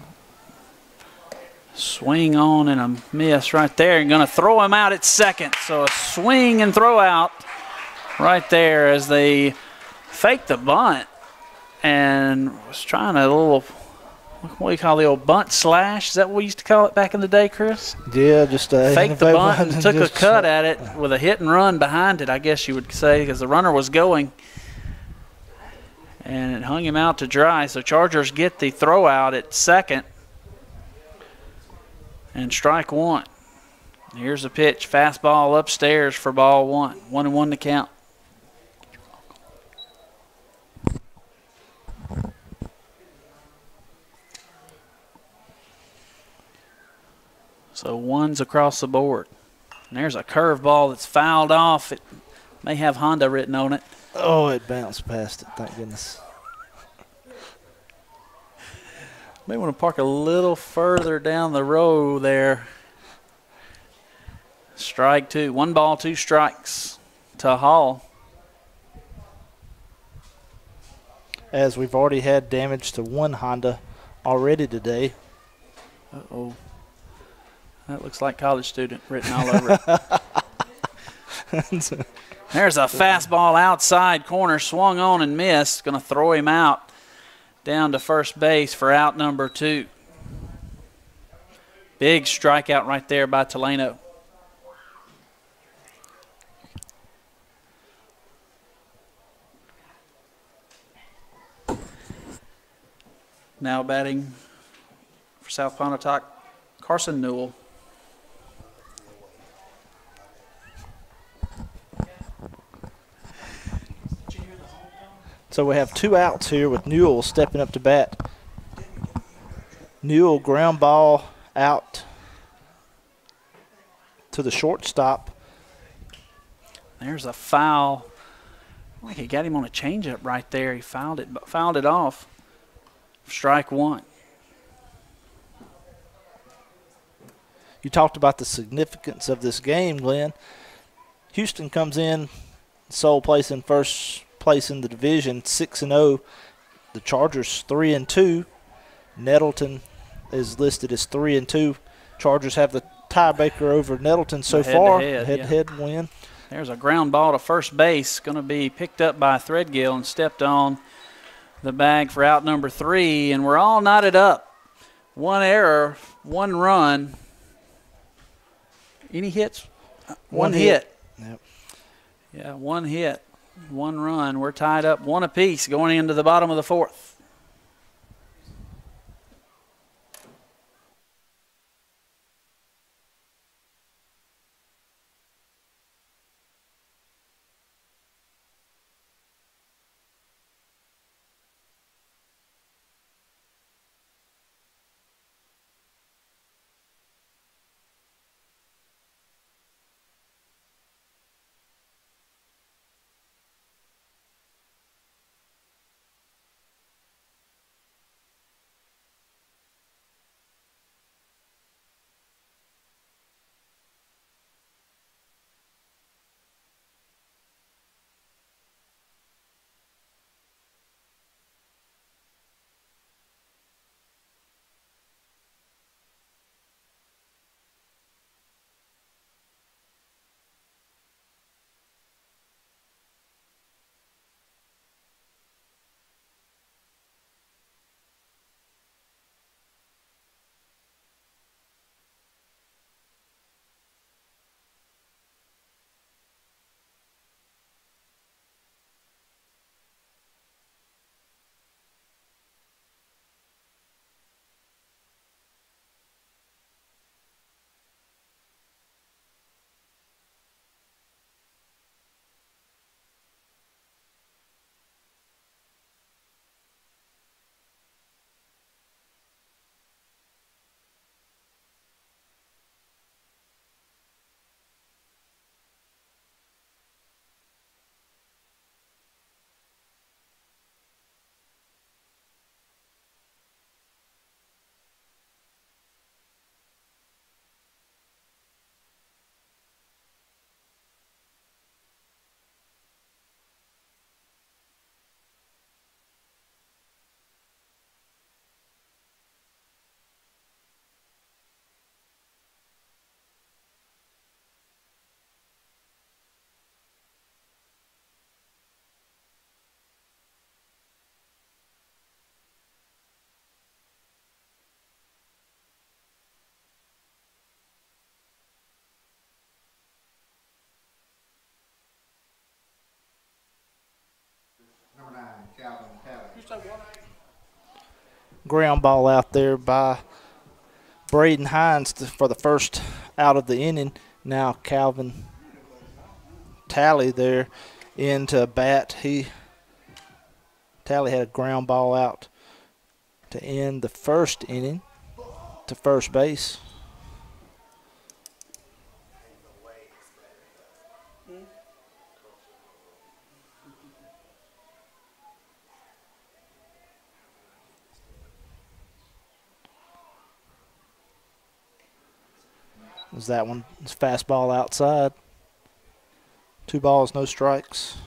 Swing on and a miss right there. You're going to throw him out at second. So a swing and throw out right there as they faked the bunt and was trying a little, what do you call the old bunt slash? Is that what we used to call it back in the day, Chris? Yeah, just faked the bunt and took a cut at it with a hit and run behind it, I guess you would say, because the runner was going. And it hung him out to dry. So Chargers get the throw out at second. And strike one. Here's the pitch. Fastball upstairs for ball one. 1-1 to count. So one's across the board. And there's a curveball that's fouled off. It may have Honda written on it. Oh, it bounced past it. Thank goodness. May want to park a little further down the row there. Strike two. 1 ball, 2 strikes to Hall. As we've already had damage to one Honda already today. Uh-oh. That looks like college student written all over it. There's a fastball outside corner, swung on and missed. Going to throw him out down to first base for out number 2. Big strikeout right there by Taleno. Now batting for South Pontotoc, Carson Newell. So we have 2 outs here with Newell stepping up to bat. Newell ground ball out to the shortstop. There's a foul. Like he got him on a changeup right there. He fouled it off. Strike one. You talked about the significance of this game, Glenn. Houston comes in sole place in first place in the division, 6-0. The Chargers 3-2. Nettleton is listed as 3-2. Chargers have the tiebreaker over Nettleton so far. Head-to-head win. There's a ground ball to first base, going to be picked up by Threadgill and stepped on the bag for out number 3, and we're all knotted up. 1 error, 1 run. Any hits? One hit. Yep. Yeah, 1 hit. 1 run. We're tied up 1 apiece going into the bottom of the 4th. Ground ball out there by Braden Hines for the first out of the inning. Now Calvin Talley there into bat. Talley had a ground ball out to end the first inning to first base. Was that one? It's fastball outside. 2 balls, no strikes.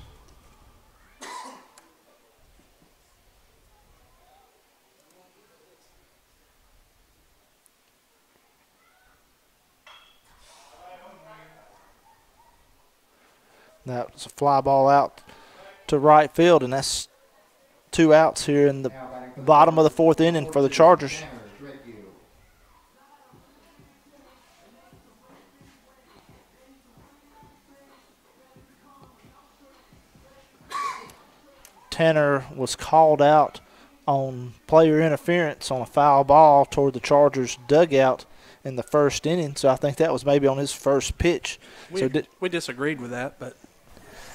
That was a fly ball out to right field, and that's 2 outs here in the bottom of the 4th inning for the Chargers. Tanner was called out on player interference on a foul ball toward the Chargers dugout in the first inning, so I think that was maybe on his first pitch. We disagreed with that, but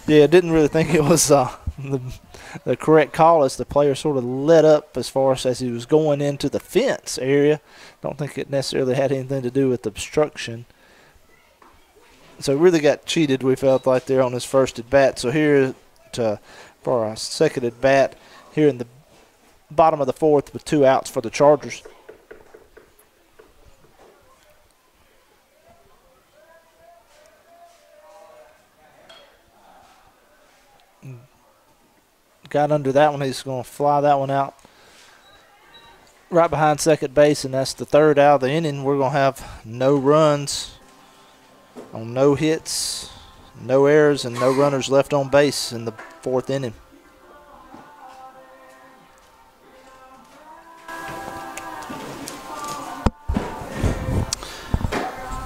yeah, didn't really think it was the correct call as the player sort of let up as far as he was going into the fence area. Don't think it necessarily had anything to do with obstruction. So really got cheated, we felt like, there on his first at bat. So here for our second at bat here in the bottom of the 4th with 2 outs for the Chargers. Got under that one. He's going to fly that one out right behind second base, and that's the 3rd out of the inning. We're going to have no runs on no hits, no errors, and no runners left on base in the 4th inning.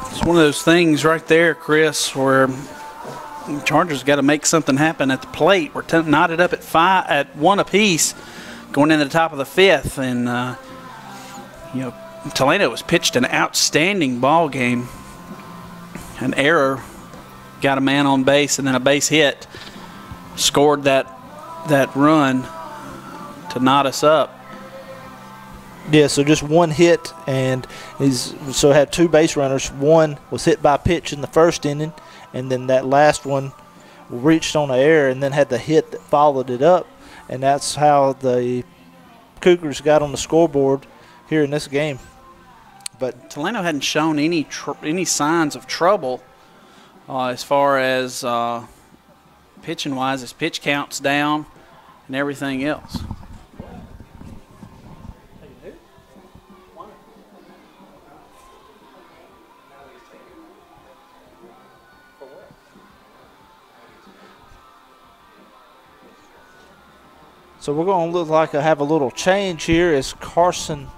It's one of those things right there, Chris, where the Chargers got to make something happen at the plate. We're knotted up at 1 apiece going into the top of the 5th, and Toledo has pitched an outstanding ball game. An error, got a man on base, and then a base hit, scored that run to knot us up. Yeah, so just 1 hit, and he's had 2 base runners. One was hit by a pitch in the first inning, and then that last one reached on an error and then had the hit that followed it up, and that's how the Cougars got on the scoreboard here in this game. But Toledo hadn't shown any signs of trouble as far as pitching-wise. His pitch count's down and everything else. so we're going to look like I have a little change here as Carson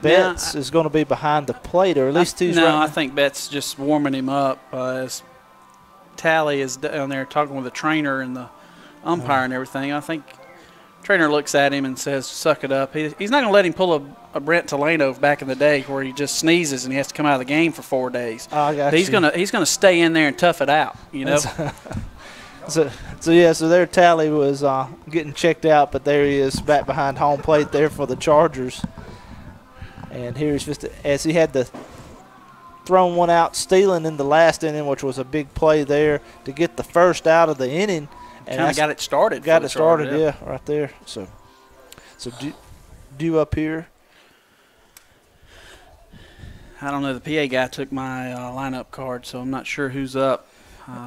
Betts is going to be behind the plate, or at least he's right. No, I think Betts just warming him up as Talley is down there talking with the trainer and the umpire and everything. I think the trainer looks at him and says, suck it up. He's not going to let him pull a Brent Toledo back in the day where he just sneezes and he has to come out of the game for 4 days. I got he's you. He's gonna stay in there and tough it out, you know. So there Talley was getting checked out, but there he is back behind home plate there for the Chargers. And here's just as he had thrown one out, stealing in the last inning, which was a big play there to get the first out of the inning. And kind of got it started. Got it started, yeah, right there. So due up here. I don't know. The PA guy took my lineup card, so I'm not sure who's up.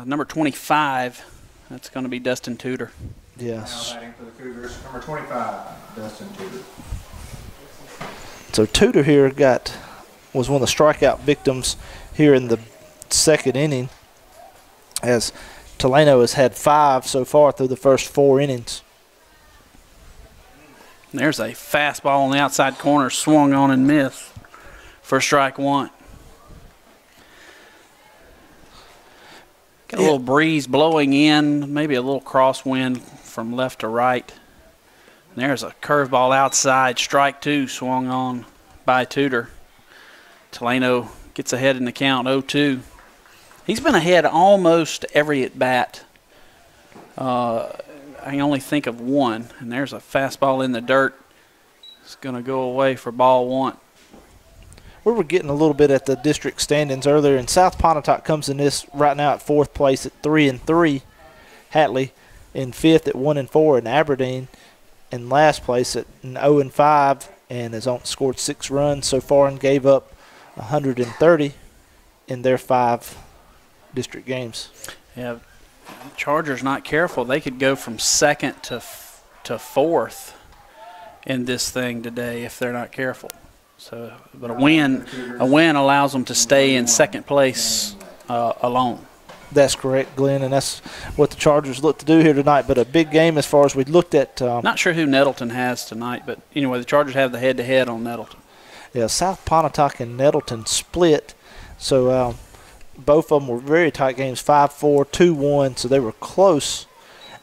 Number 25, that's going to be Dustin Tudor. Yes. Now batting for the Cougars, number 25, Dustin Tudor. So Tudor here was one of the strikeout victims here in the 2nd inning, as Toledo has had 5 so far through the first 4 innings. There's a fastball on the outside corner, swung on and missed for strike 1. Got a little breeze blowing in, maybe a little crosswind from left to right. And there's a curveball outside, strike 2 swung on by Tudor. Taleno gets ahead in the count, 0-2. He's been ahead almost every at bat. I can only think of one, and there's a fastball in the dirt. It's going to go away for ball 1. We were getting a little bit at the district standings earlier, and South Pontotoc comes in this right now at 4th place at 3-3. Hatley in 5th at 1-4, and Aberdeen in last place at 0-5, and has scored 6 runs so far and gave up 130 in their 5 district games. Yeah, Chargers not careful. They could go from 2nd to 4th in this thing today if they're not careful. So, but a win allows them to stay in 2nd place alone. That's correct, Glenn, and that's what the Chargers look to do here tonight. But a big game as far as we looked at. Not sure who Nettleton has tonight, but anyway, the Chargers have the head-to-head on Nettleton. Yeah, South Pontotoc and Nettleton split, so both of them were very tight games, 5-4, 2-1, so they were close.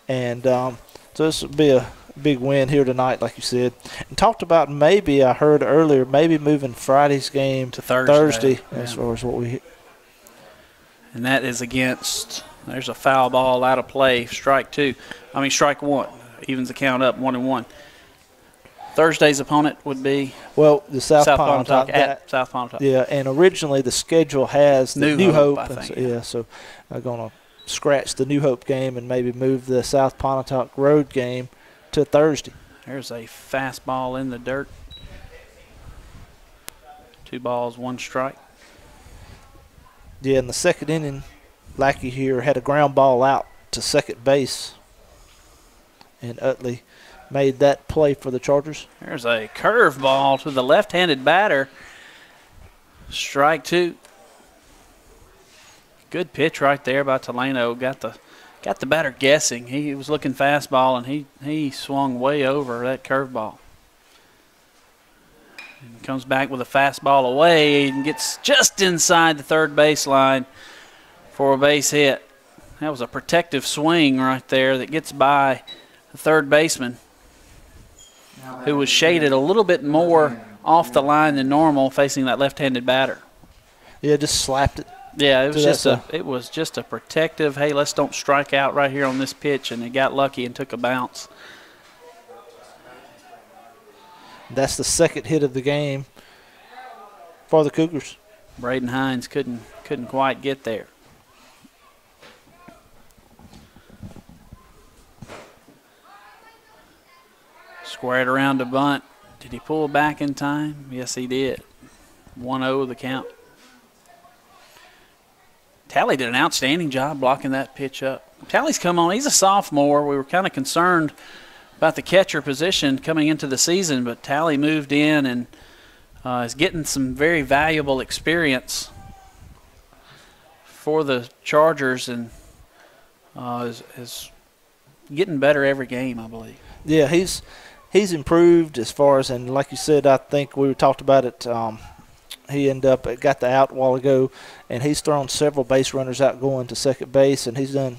And so this would be a big win here tonight, like you said. And talked about maybe, I heard earlier, maybe moving Friday's game to Thursday. As far as what we. And that is against, there's a foul ball out of play, strike 1. Evens the count up, 1-1. Thursday's opponent would be the South Pontotoc at South Pontotoc. Yeah, and originally the schedule has the New Hope. I think, so I'm going to scratch the New Hope game and maybe move the South Pontotoc road game to Thursday. There's a fastball in the dirt. 2 balls, 1 strike. Yeah, in the 2nd inning, Lackey here had a ground ball out to second base, and Utley made that play for the Chargers. There's a curveball to the left-handed batter. Strike 2. Good pitch right there by Taleno. Got the batter guessing. He was looking fastball, and he swung way over that curveball. And comes back with a fastball away and gets just inside the third baseline for a base hit. That was a protective swing right there that gets by the third baseman, who was shaded a little bit more off the line than normal facing that left-handed batter. Yeah, just slapped it. Yeah, it was just a protective, hey, let's don't strike out right here on this pitch, and he got lucky and took a bounce. That's the 2nd hit of the game for the Cougars. Braden Hines couldn't quite get there. Squared around to bunt. Did he pull back in time? Yes, he did. 1-0 the count. Talley did an outstanding job blocking that pitch up. Talley's come on. He's a sophomore. We were kind of concerned about the catcher position coming into the season, but Talley moved in and is getting some very valuable experience for the Chargers, and is getting better every game, I believe. Yeah, he's improved as far as, and like you said, I think we talked about it. He got the out a while ago, and he's thrown several base runners out going to second base, and he's done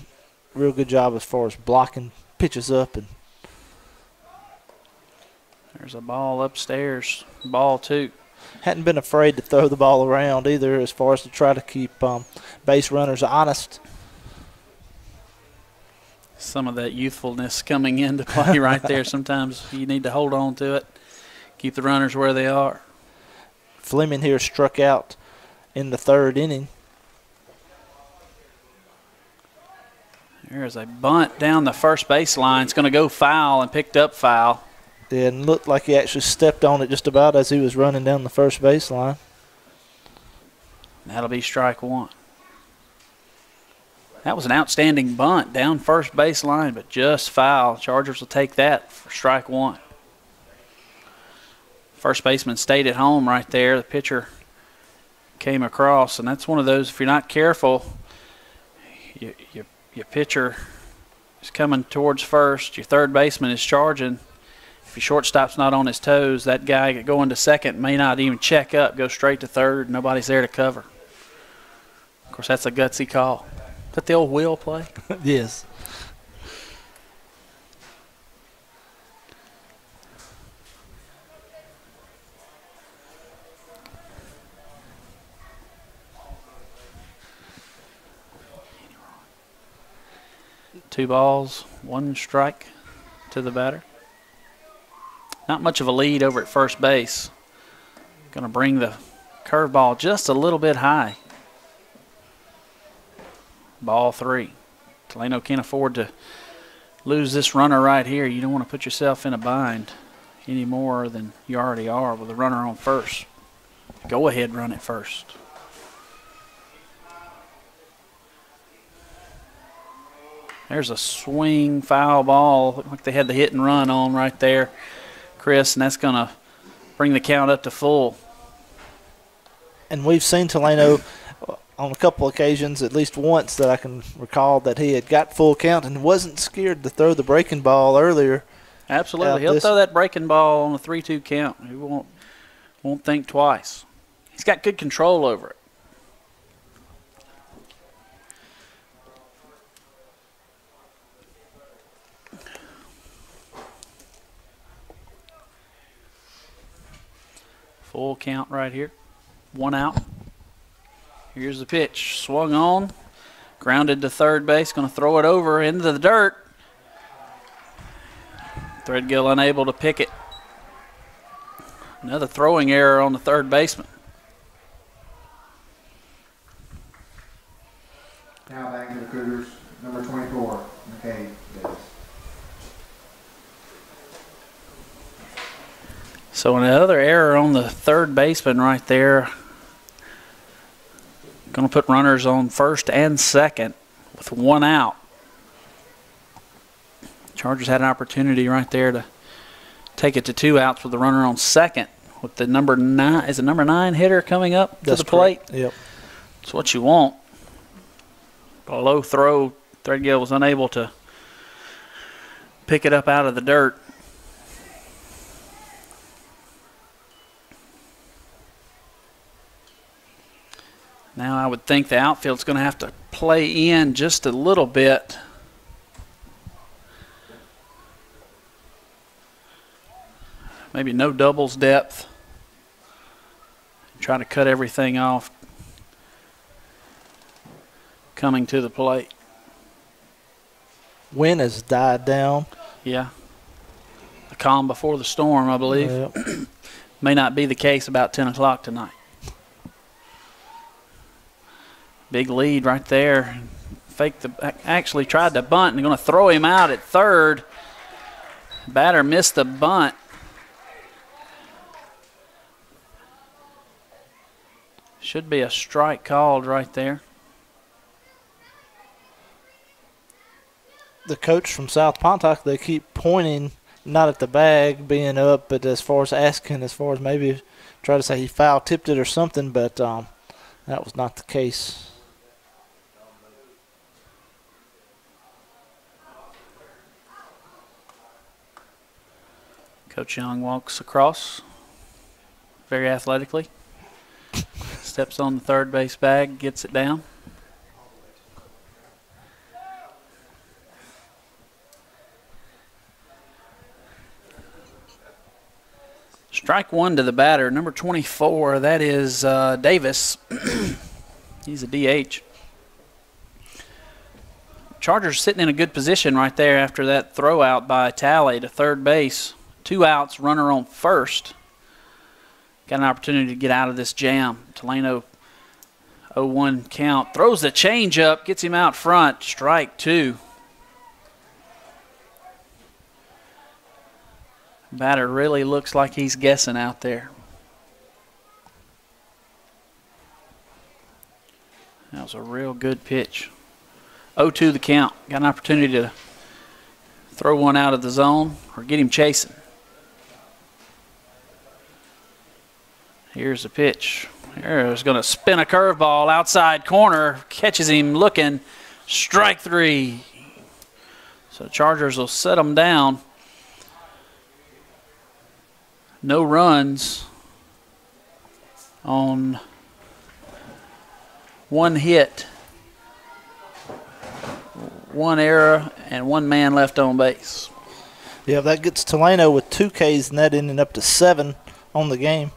a real good job as far as blocking pitches up. And there's a ball upstairs, ball 2. Hadn't been afraid to throw the ball around either, as far as to try to keep base runners honest. Some of that youthfulness coming into play right there. Sometimes you need to hold on to it, keep the runners where they are. Fleming here struck out in the 3rd inning. There's a bunt down the first baseline. It's going to go foul, and picked up foul. And looked like he actually stepped on it just about as he was running down the first baseline. That'll be strike 1. That was an outstanding bunt down first baseline, but just foul. Chargers will take that for strike 1. First baseman stayed at home right there. The pitcher came across, and that's one of those, if you're not careful, your pitcher is coming towards first. Your third baseman is charging. If your shortstop's not on his toes, that guy going to second may not even check up, go straight to third. Nobody's there to cover. Of course, that's a gutsy call. Is that the old wheel play? Yes. 2 balls, 1 strike to the batter. Not much of a lead over at first base. Going to bring the curveball just a little bit high. Ball 3. Taleno can't afford to lose this runner right here. You don't want to put yourself in a bind any more than you already are with a runner on first. Go ahead, run it first. There's a swing foul ball. Looked like they had the hit and run on right there, Chris, and that's going to bring the count up to full. And we've seen Taleno on a couple occasions, at least once that I can recall, that he had got full count and wasn't scared to throw the breaking ball earlier. Absolutely. He'll throw that breaking ball on a 3-2 count. He won't think twice. He's got good control over it. Full count right here. 1 out. Here's the pitch. Swung on. Grounded to third base. Going to throw it over into the dirt. Threadgill unable to pick it. Another throwing error on the third baseman. Now back to the Cougars, number 24, McKay. Yes. So another error on the third baseman right there. Going to put runners on first and second with 1 out. Chargers had an opportunity right there to take it to 2 outs with the runner on second. With the number 9, is the number 9 hitter coming up to the plate? Correct. Yep. That's what you want. A low throw. Threadgill was unable to pick it up out of the dirt. Now I would think the outfield's going to have to play in just a little bit. Maybe no doubles depth. Try to cut everything off coming to the plate. Wind has died down. Yeah. The calm before the storm, I believe. Yep. May not be the case about 10 o'clock tonight. Big lead right there. Actually tried to bunt and going to throw him out at third. Batter missed the bunt. Should be a strike called right there. The coach from South Pontotoc, they keep pointing not at the bag being up, but as far as asking, as far as maybe try to say he foul tipped it or something, but that was not the case. Coach Young walks across very athletically. Steps on the third base bag, gets it down. Strike 1 to the batter, number 24. That is Davis. He's a DH. Chargers sitting in a good position right there after that throw out by Talley to third base. 2 outs, runner on first. Got an opportunity to get out of this jam. Taleno 0-1 count. Throws the changeup, gets him out front. Strike 2. Batter really looks like he's guessing out there. That was a real good pitch. 0-2 the count. Got an opportunity to throw one out of the zone or get him chasing. Here's the pitch. Here's going to spin a curveball outside corner. Catches him looking. Strike 3. So Chargers will set them down. No runs on 1 hit, 1 error, and 1 man left on base. Yeah, that gets Taleno with 2 Ks, and that ending up to 7 on the game.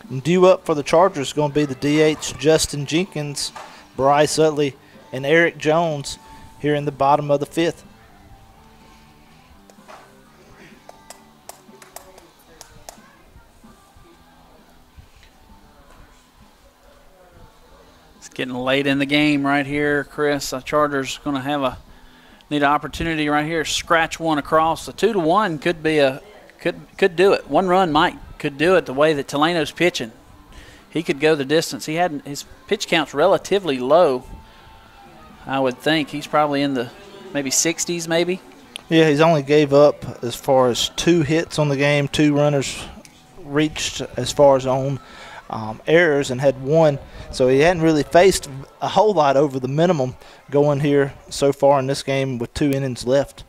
And due up for the Chargers is going to be the DH Justin Jenkins, Bryce Utley, and Eric Jones. here in the bottom of the 5th. It's getting late in the game right here, Chris. Chargers going to need an opportunity right here. Scratch one across. The 2-1 could be could do it. One run could do it the way that Talano's pitching. He could go the distance. His pitch count's relatively low. I would think he's probably in the maybe 60s, maybe. Yeah, he's only gave up as far as 2 hits on the game, 2 runners reached as far as on errors, and had 1. So he hadn't really faced a whole lot over the minimum going here so far in this game with 2 innings left.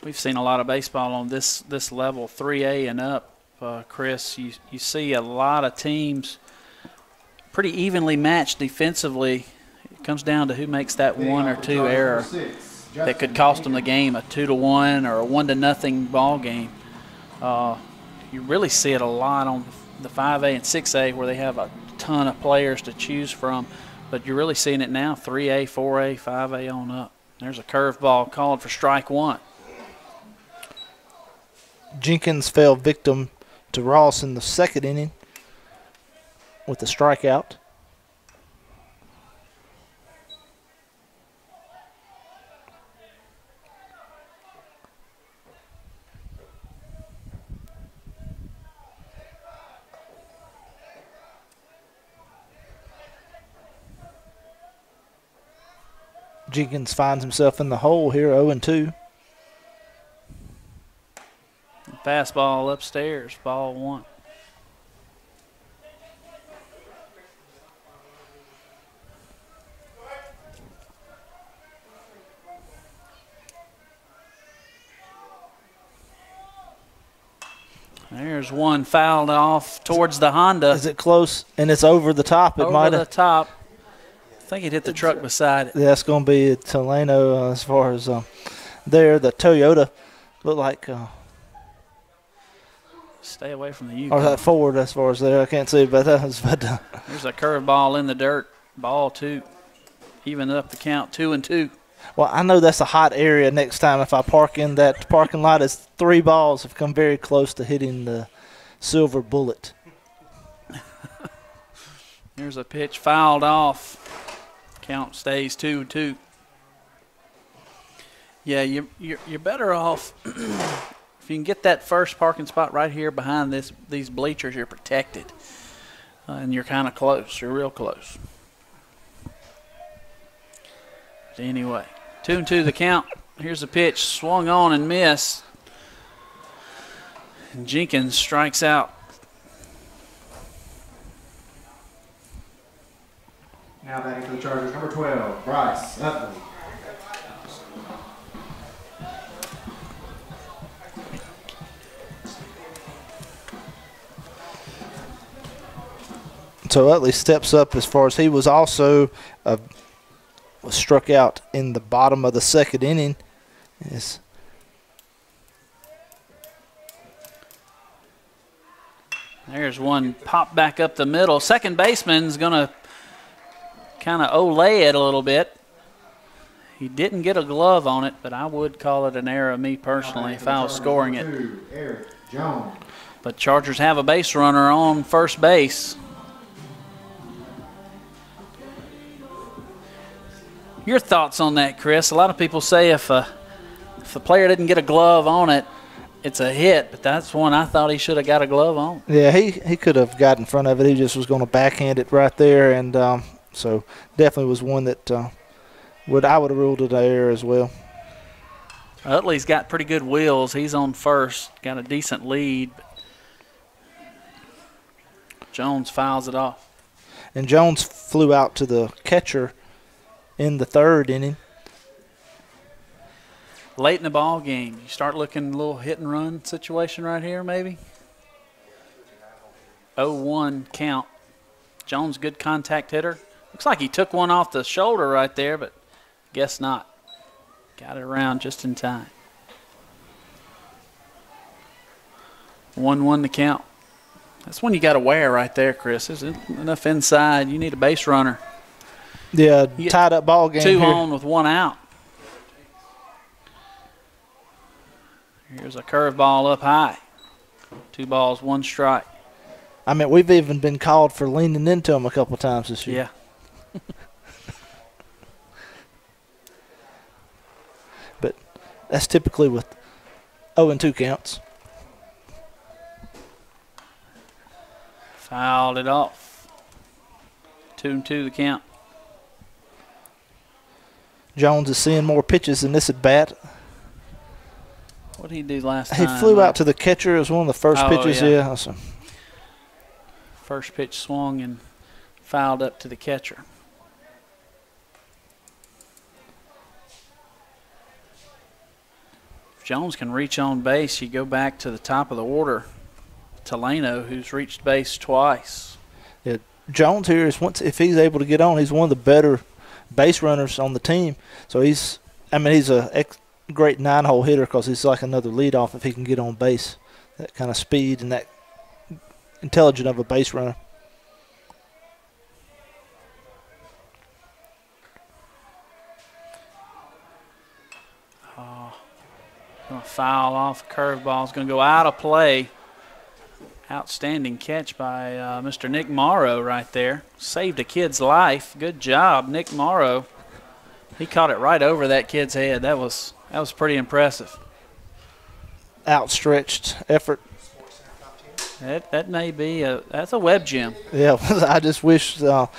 We've seen a lot of baseball on this level, 3A and up, Chris. You see a lot of teams pretty evenly matched defensively. It comes down to who makes that 1 or 2 error that could cost them the game, a 2-1 or a 1-0 ball game. You really see it a lot on the 5A and 6A where they have a ton of players to choose from, but you're really seeing it now, 3A, 4A, 5A on up. There's a curveball called for strike 1. Jenkins fell victim to Ross in the 2nd inning with a strikeout. Jenkins finds himself in the hole here, 0-2. Fastball upstairs, ball 1. There's one fouled off towards the Honda. Is it close? And it's over the top. It might over the top. I think it hit the truck beside it. That's going to be Talano as far as there. The Toyota looked like stay away from the Yukon. or that Ford as far as there. I can't see, but there's a curveball in the dirt. Ball 2. Even up the count, 2-2. Well, I know that's a hot area next time. If I park in that parking lot, as 3 balls have come very close to hitting the silver bullet. Here's a pitch fouled off. Count stays 2-2. Yeah, you're better off if you can get that first parking spot right here behind these bleachers. You're protected, and you're kind of close. You're real close. But anyway, 2-2 the count. Here's the pitch, swung on and missed. And Jenkins strikes out. Now batting for the Chargers, number 12, Bryce Utley. So Utley steps up as far as he was also was struck out in the bottom of the 2nd inning. Yes. There's one pop back up the middle. Second baseman's going to kind of olay it a little bit. He didn't get a glove on it, but I would call it an error, me personally, if I was scoring it. Eric Jones. But Chargers have a base runner on first base. Your thoughts on that, Chris? A lot of people say if a player didn't get a glove on it, it's a hit, but that's one I thought he should have got a glove on. Yeah, he could have got in front of it. He just was going to backhand it right there, and so definitely was one that I would have ruled it an error as well. Utley's got pretty good wheels. He's on first, got a decent lead. Jones fouls it off. And Jones flew out to the catcher in the 3rd inning. Late in the ball game, you start looking a little hit and run situation right here, maybe. 0-1 count. Jones, good contact hitter. Looks like he took one off the shoulder right there, but guess not. Got it around just in time. 1-1 to count. That's one you got to wear right there, Chris. There's enough inside. You need a base runner. Yeah, tied up ball game 2 here. on with 1 out. Here's a curveball up high. 2 balls, 1 strike. I mean, we've even been called for leaning into him a couple times this year. Yeah. But that's typically with 0-2 counts. Fouled it off. 2-2 the count. Jones is seeing more pitches in this at bat. What did he do last He time? flew out to the catcher. It was one of the first pitches. Yeah. So. First pitch swung and fouled up to the catcher. If Jones can reach on base, you go back to the top of the order. Taleno, who's reached base twice. Yeah, Jones here is if he's able to get on, he's one of the better base runners on the team. So he's a great 9-hole hitter because he's like another leadoff if he can get on base. That kind of speed and that intelligent of a base runner. Going to foul off a curveball. It's going to go out of play. Outstanding catch by Mr. Nick Morrow right there. Saved a kid's life. Good job, Nick Morrow. He caught it right over that kid's head. That was pretty impressive. Outstretched effort. That may be that's a web gem. Yeah, I just wish our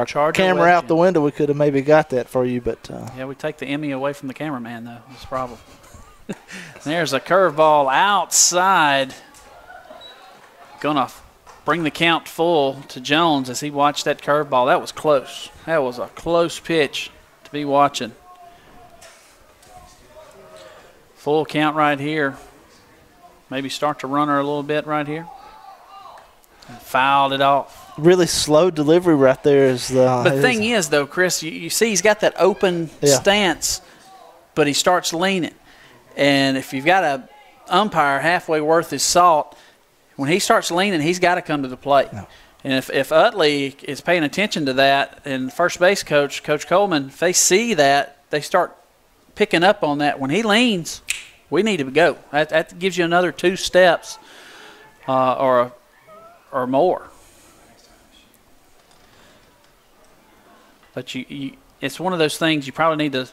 Charger camera web out gem. the window, we could have maybe got that for you. But Yeah, we take the Emmy away from the cameraman, though. That's the problem. There's a curveball outside. Gonna bring the count full to Jones as he watched that curveball. That was close. That was a close pitch to be watching. Full count right here. Maybe start to runner a little bit right here. And fouled it off. really slow delivery right there. Is the thing is, though, Chris, you see he's got that open stance, but he starts leaning. And if you've got a umpire halfway worth his salt, when he starts leaning, he's got to come to the plate. Yeah. And if Utley is paying attention to that, and first base coach, Coach Coleman, if they see that, they start picking up on that. When he leans, we need to go. That gives you another 2 steps or more. But it's one of those things you probably need to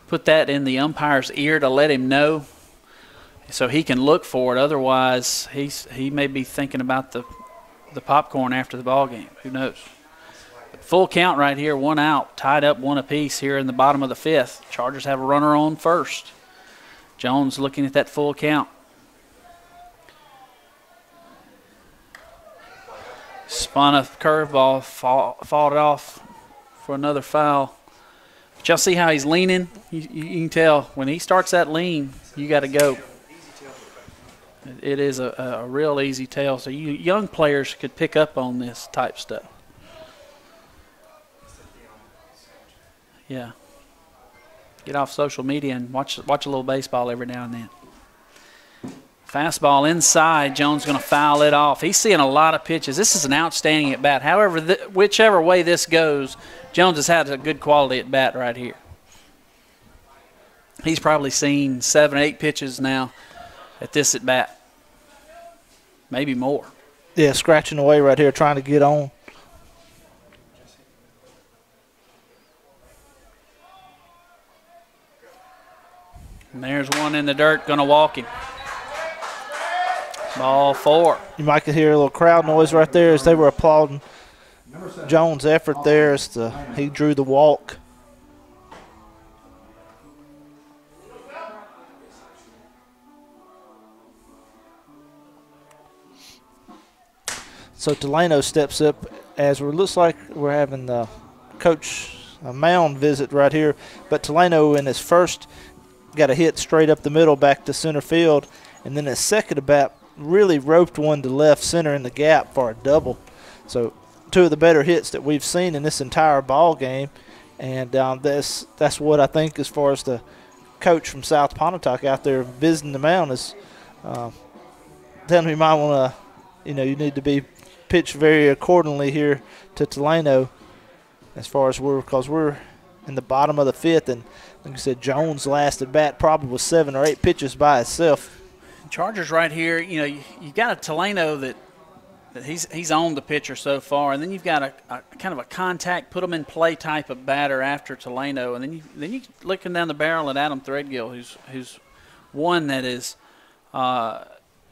put that in the umpire's ear to let him know so he can look for it. Otherwise, he may be thinking about the popcorn after the ball game. Who knows? But full count right here, 1 out, tied up 1 apiece here in the bottom of the 5th. Chargers have a runner on first. Jones looking at that full count. Spun a curveball, fought it off for another foul. But y'all see how he's leaning? You can tell when he starts that lean, you got to go. It is a real easy tell. So you young players could pick up on this type stuff. Yeah. Get off social media and watch a little baseball every now and then. Fastball inside. Jones going to foul it off. He's seeing a lot of pitches. This is an outstanding at bat. However, whichever way this goes, Jones has had a good quality at bat right here. He's probably seen 7 or 8 pitches now at this at bat. Maybe more. Yeah, scratching away right here, trying to get on. And there's one in the dirt, going to walk him. Ball 4. You might could hear a little crowd noise right there as they were applauding Jones' effort there as he drew the walk. So Taleno steps up as looks like we're having the coach mound visit right here. But Taleno in his first got a hit straight up the middle back to center field. And then his second at bat really roped one to left center in the gap for a double. So 2 of the better hits that we've seen in this entire ball game. And that's what I think as far as the coach from South Pontotoc out there visiting the mound is telling me you might want to, you need to be pitched very accordingly here to Delano as far as because we're in the bottom of the fifth, and like I said, Jones last at bat probably was 7 or 8 pitches by itself. Chargers right here, you got a Delano that he's owned the pitcher so far, and then you've got a kind of a contact, put him in play type of batter after Delano, and then you looking down the barrel at Adam Threadgill, who's one that is, I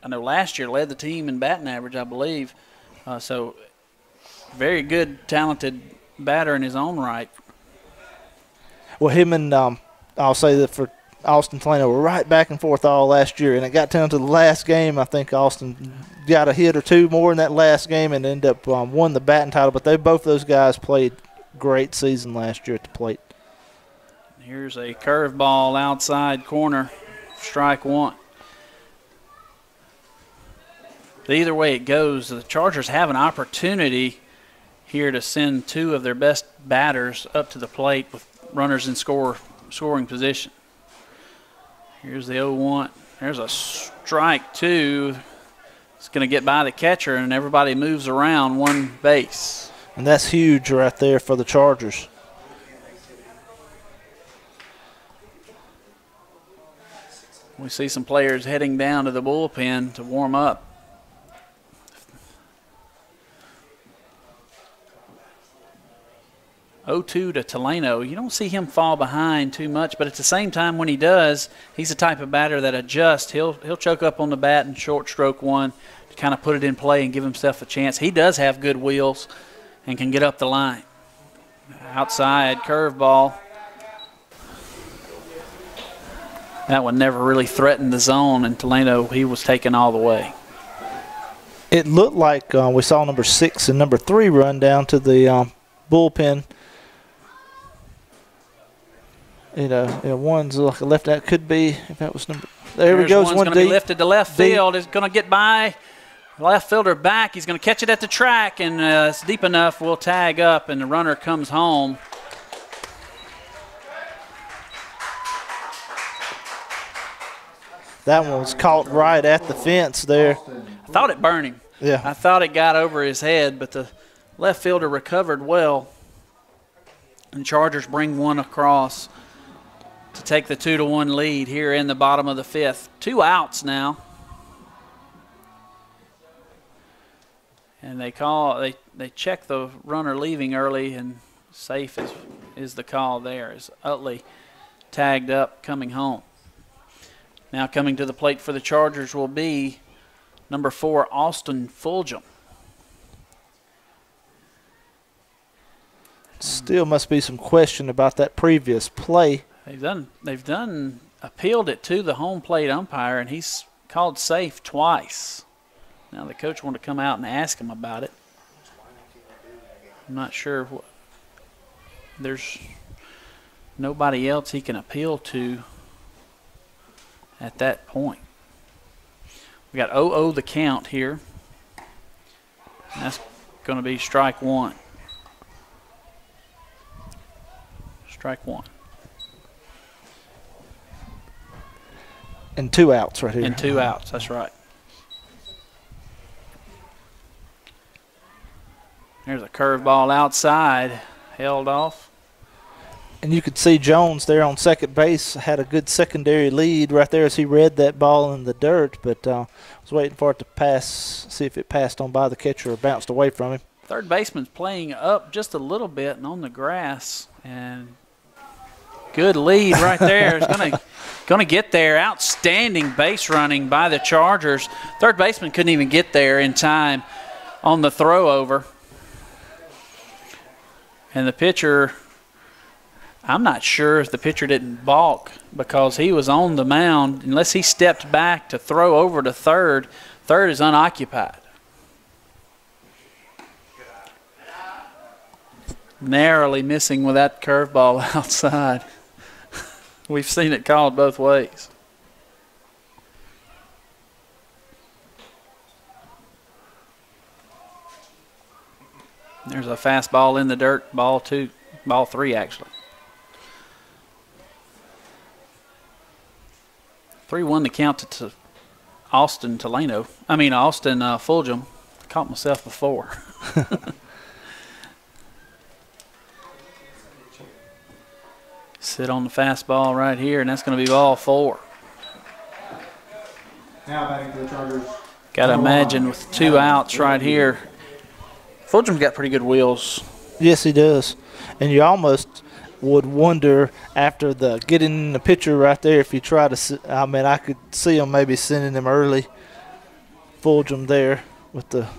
know last year led the team in batting average, I believe, so very good, talented batter in his own right. Well, him and I'll say that for Austin Delano were right back and forth all last year, and it got down to the last game. I think Austin got a hit or two more in that last game and ended up won the batting title. But both those guys played great season last year at the plate. Here's a curveball outside corner, strike one. Either way it goes, the Chargers have an opportunity here to send 2 of their best batters up to the plate with runners in scoring position. Here's the 0-1. There's a strike 2. It's going to get by the catcher, and everybody moves around one base. And that's huge right there for the Chargers. We see some players heading down to the bullpen to warm up. 0-2 to Delano. You don't see him fall behind too much, but at the same time when he does, he's the type of batter that adjusts. He'll choke up on the bat and short stroke one to kind of put it in play and give himself a chance. He does have good wheels and can get up the line. Outside curveball. That one never really threatened the zone, and Delano, he was taken all the way. It looked like we saw number 6 and number 3 run down to the bullpen. One's like a left out. Could be if that was number. There he goes. One's One going to be deep. lifted to left field. Is going to get by left fielder back. He's going to catch it at the track, and it's deep enough. We'll tag up, and the runner comes home. That one was caught right at the fence there. I thought it burned him. Yeah. I thought it got over his head, but the left fielder recovered well. And Chargers bring one across to take the 2-1 lead here in the bottom of the 5th. 2 outs now. And they check the runner leaving early, and safe is the call there. Is Utley tagged up coming home. Now coming to the plate for the Chargers will be number 4, Austin Fulgham. Still must be some question about that previous play. They've appealed it to the home plate umpire, and he's called safe twice. Now the coach wanted to come out and ask him about it. I'm not sure. There's nobody else he can appeal to at that point. We got 0-0 the count here. And that's going to be strike 1. Strike 1. And 2 outs right here. And 2 outs, that's right. There's a curveball outside, held off. And you could see Jones there on second base had a good secondary lead right there as he read that ball in the dirt, but was waiting for it to pass, see if it passed on by the catcher or bounced away from him. Third baseman's playing up just a little bit and on the grass, and good lead right there. It's going to get there. Outstanding base running by the Chargers. Third baseman couldn't even get there in time on the throw over. And the pitcher, I'm not sure if the pitcher didn't balk because he was on the mound. Unless he stepped back to throw over to third, third is unoccupied. Narrowly missing with that curveball outside. We've seen it called both ways. There's a fastball in the dirt, ball 2, ball 3 actually. 3-1 the count to Austin Fulgham. Caught myself before. Sit on the fastball right here, and that's going to be ball 4. Now batting for the Chargers. Got to imagine with 2 outs right here. Fulgham's got pretty good wheels. Yes, he does. And you almost would wonder after the getting in the picture right there if you try to – I could see him maybe sending him early. Fulgham there with the –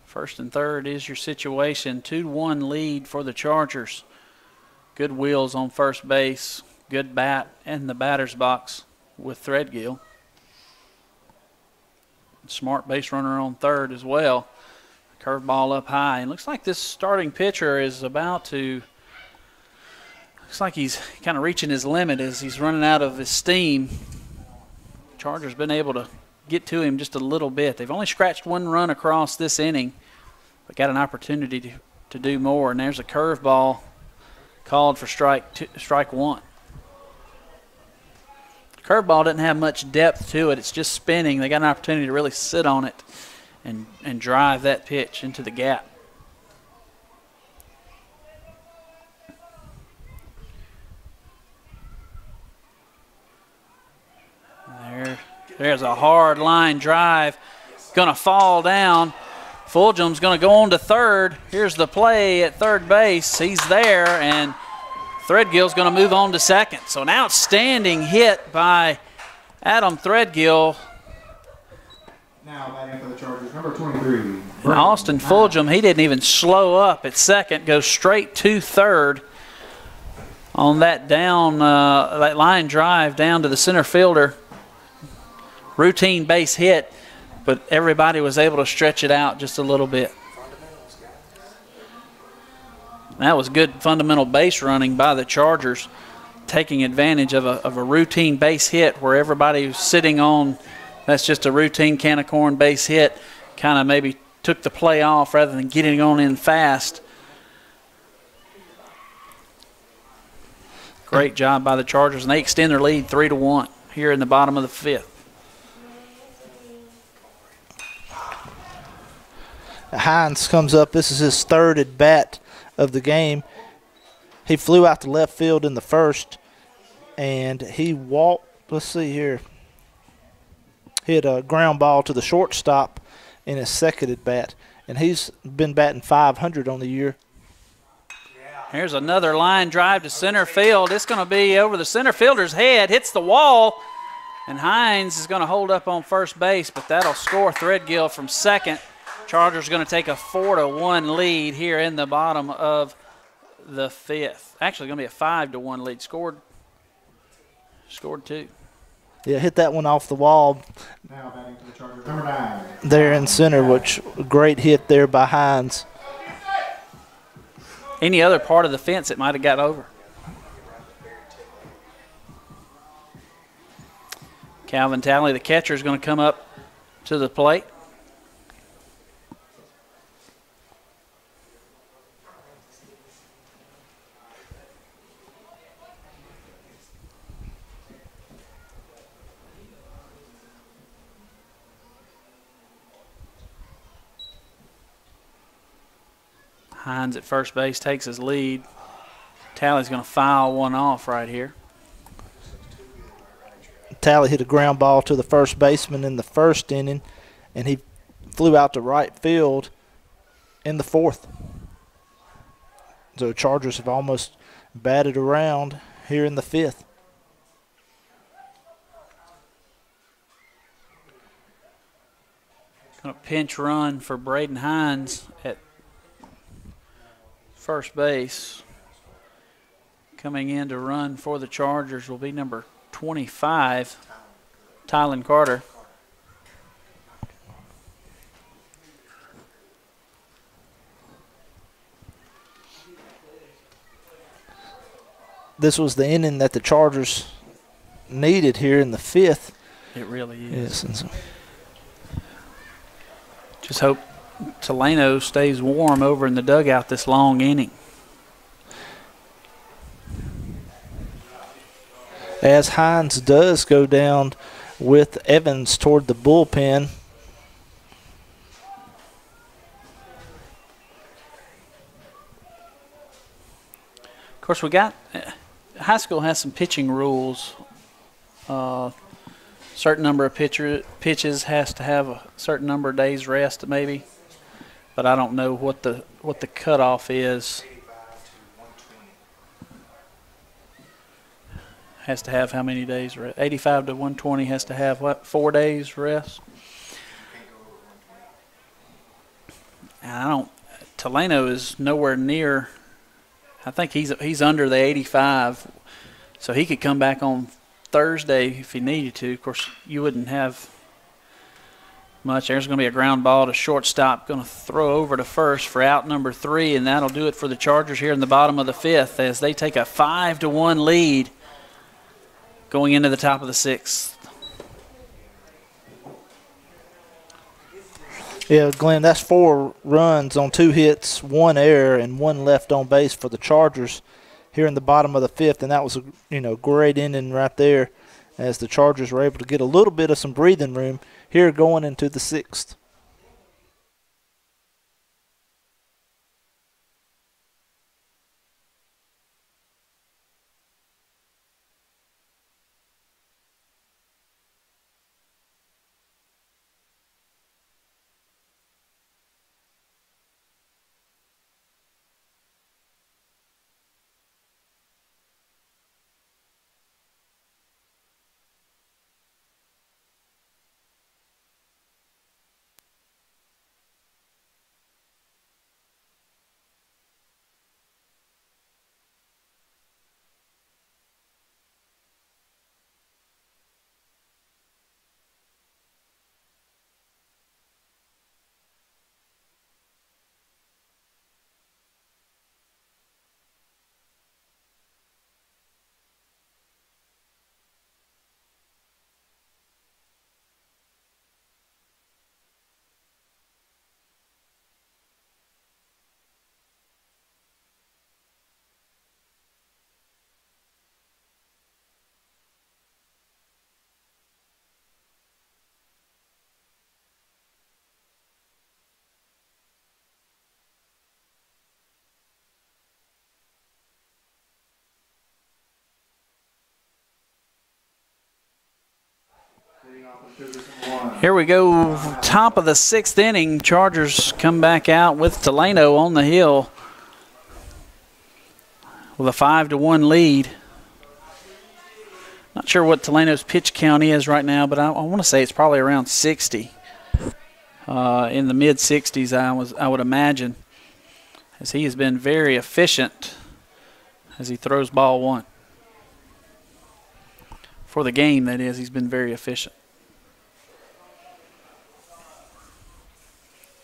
First and third is your situation. 2-1 lead for the Chargers. Good wheels on first base. Good bat in the batter's box with Threadgill. Smart base runner on third as well. Curveball up high. And looks like this starting pitcher is about to – looks like he's kind of reaching his limit as he's running out of his steam. Chargers been able to get to him just a little bit. They've only scratched 1 run across this inning, but got an opportunity to do more. And there's a curveball called for strike 1. Curveball doesn't have much depth to it. It's just spinning. They got an opportunity to really sit on it and drive that pitch into the gap. There's a hard line drive. Going to fall down. Fulgham's going to go on to third. Here's the play at third base. He's there, and Threadgill's going to move on to second. So an outstanding hit by Adam Threadgill. Now batting for the Chargers, number 23. And Austin Fulgham, he didn't even slow up at second, goes straight to third on that that line drive down to the center fielder. Routine base hit, but everybody was able to stretch it out just a little bit. That was good fundamental base running by the Chargers, taking advantage of a routine base hit where everybody was sitting on, that's just a routine can of corn base hit, kind of maybe took the play off rather than getting on in fast. Great job by the Chargers, and they extend their lead 3-1 here in the bottom of the 5th. Hines comes up. This is his 3rd at bat of the game. He flew out to left field in the first, and he walked. Let's see here. Hit a ground ball to the shortstop in his 2nd at bat, and he's been batting .500 on the year. Here's another line drive to center field. It's going to be over the center fielder's head, hits the wall, and Hines is going to hold up on first base, but that'll score Threadgill from second. Chargers going to take a 4-1 lead here in the bottom of the 5th. Actually, going to be a 5-1 lead. Scored 2. Yeah, hit that one off the wall. Now batting for the Chargers, number 9. There in center, which great hit there by Hines. Any other part of the fence it might have got over. Calvin Talley, the catcher, is going to come up to the plate. Hines at first base takes his lead. Talley's going to foul one off right here. Talley hit a ground ball to the first baseman in the 1st inning, and he flew out to right field in the 4th. So Chargers have almost batted around here in the 5th. Going to pinch run for Braden Hines at first base. Coming in to run for the Chargers will be number 25, Tylen Carter. This was the inning that the Chargers needed here in the 5th. It really is. Yes, just hope Taleno stays warm over in the dugout this long inning. as Hines does go down with Evans toward the bullpen. Of course, we got high school has some pitching rules. Certain number of pitches has to have a certain number of days rest, maybe. But I don't know what the cutoff is. Has to have how many days rest? 85 to 120 has to have what? 4 days rest. And Taleno is nowhere near. I think he's under the 85, so he could come back on Thursday if he needed to. Of course, you wouldn't have much. There's going to be a ground ball to shortstop, going to throw over to first for out number 3, and that'll do it for the Chargers here in the bottom of the 5th as they take a 5-1 lead going into the top of the 6th. Yeah, Glenn, that's 4 runs on 2 hits, 1 error, and 1 left on base for the Chargers here in the bottom of the 5th, and that was a great inning right there as the Chargers were able to get a little bit of some breathing room here going into the 6th. Here we go, top of the 6th inning. Chargers come back out with Taleno on the hill with a 5-1 lead. Not sure what Taleno's pitch count is right now, but I want to say it's probably around 60. In the mid-60s, I would imagine, as he has been very efficient as he throws ball 1. For the game, that is, he's been very efficient.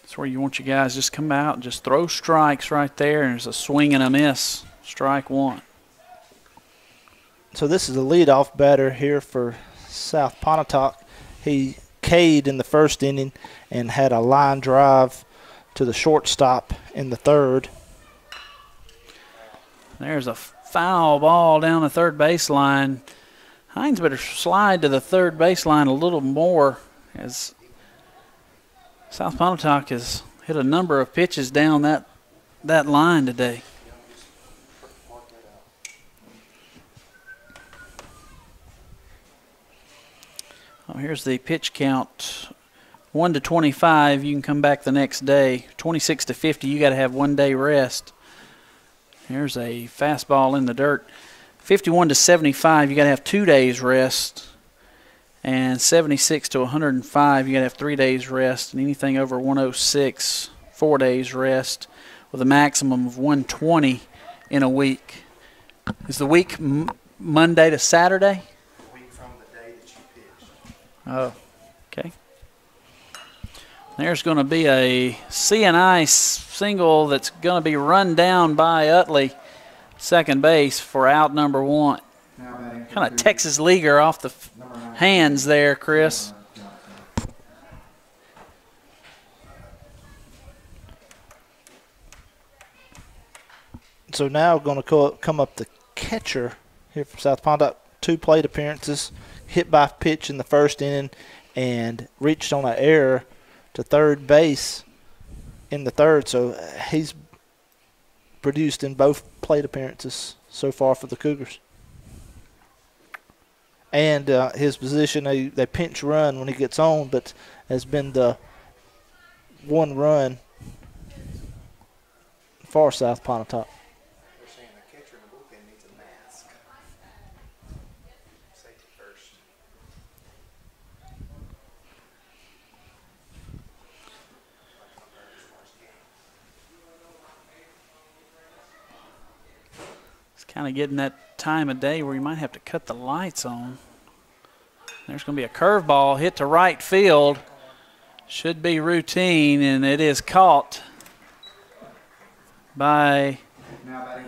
That's where you want you guys just come out and just throw strikes right there, and there's a swing and a miss. Strike 1. So this is a leadoff batter here for South Pontotoc. He K'd in the first inning and had a line drive to the shortstop in the 3rd. There's a foul ball down the third baseline. Hines better slide to the third baseline a little more, as South Pontotoc has hit a number of pitches down that line today. Oh, here's the pitch count. 1 to 25, you can come back the next day. 26 to 50, you got to have 1 day rest. Here's a fastball in the dirt. 51 to 75, you got to have 2 days rest. And 76 to 105, you got to have 3 days rest. And anything over 106, 4 days rest, with a maximum of 120 in a week. Is the week Monday to Saturday? A week from the day that you pitched. Oh, okay. There's going to be a CNI single that's going to be run down by Utley, second base, for out number 1. Kind of Texas leaguer off the hands there, Chris. So now going to come up the catcher here from South Pontotoc, 2 plate appearances, hit by pitch in the first inning, and reached on an error to third base in the third. So he's produced in both plate appearances so far for the Cougars. And his position, they pinch run when he gets on, but has been the 1 run far south Pontotoc. They're saying the catcher in the bullpen needs a mask. Safety first. It's kind of getting that time of day where you might have to cut the lights on. There's going to be a curveball hit to right field. Should be routine, and it is caught by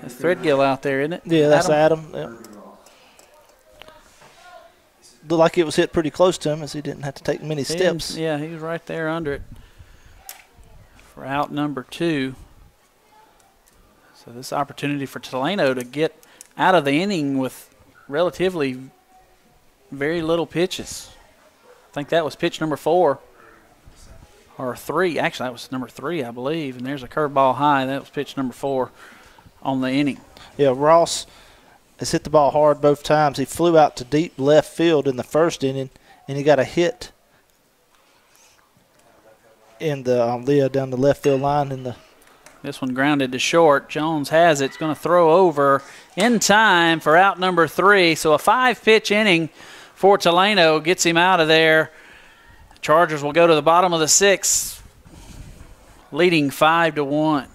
Threadgill out there, isn't it? Yeah, that's Adam. Yep. Looked like it was hit pretty close to him as he didn't have to take many steps. Yeah, he was right there under it for out number 2. So this opportunity for Delano to get out of the inning with relatively very little pitches. I think that was pitch number 4 or 3. Actually, that was number 3, I believe. And there's a curveball high. That was pitch number 4 on the inning. Yeah, Ross has hit the ball hard both times. He flew out to deep left field in the first inning, and he got a hit in the down the left field line in the. This one grounded to short. Jones has it. It's going to throw over in time for out number 3. So a 5-pitch inning for Delano gets him out of there. Chargers will go to the bottom of the 6th, leading 5-1.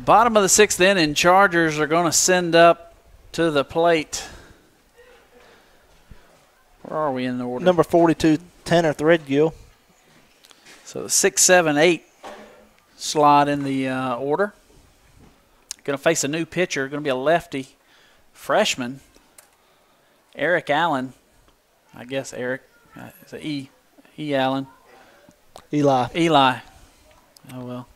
Bottom of the 6th inning, Chargers are going to send up to the plate. Where are we in the order? Number 42, Tanner Threadgill. So 6, 7, 8 slot in the order. Going to face a new pitcher. Going to be a lefty freshman, Eric Allen. I guess Eric. It's a E. Allen. Eli. Oh, well.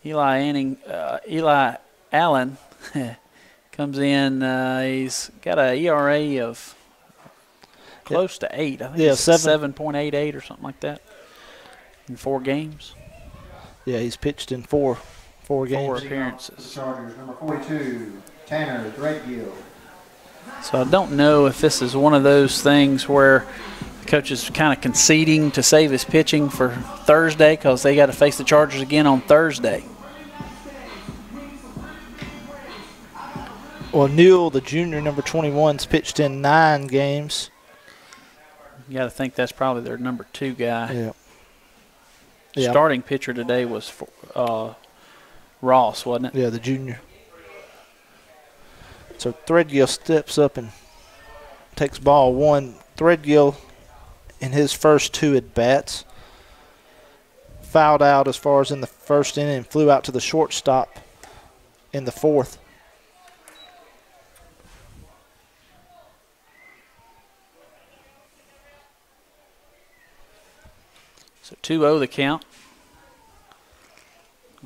Eli Allen comes in. He's got an ERA of close to 8. I think it's 7.88 or something like that in 4 games. Yeah, he's pitched in four games. 4 appearances. Chargers, number 42, Tanner Threadgill. So I don't know if this is one of those things where the coach is kind of conceding to save his pitching for Thursday because they got to face the Chargers again on Thursday. Well, Newell, the junior, number 21's pitched in 9 games. You got to think that's probably their number 2 guy. Yeah. Starting pitcher today was Ross, wasn't it? Yeah, the junior. So Threadgill steps up and takes ball 1. Threadgill, in his first 2 at-bats, fouled out as far as in the first inning and flew out to the shortstop in the 4th. So 2-0 the count.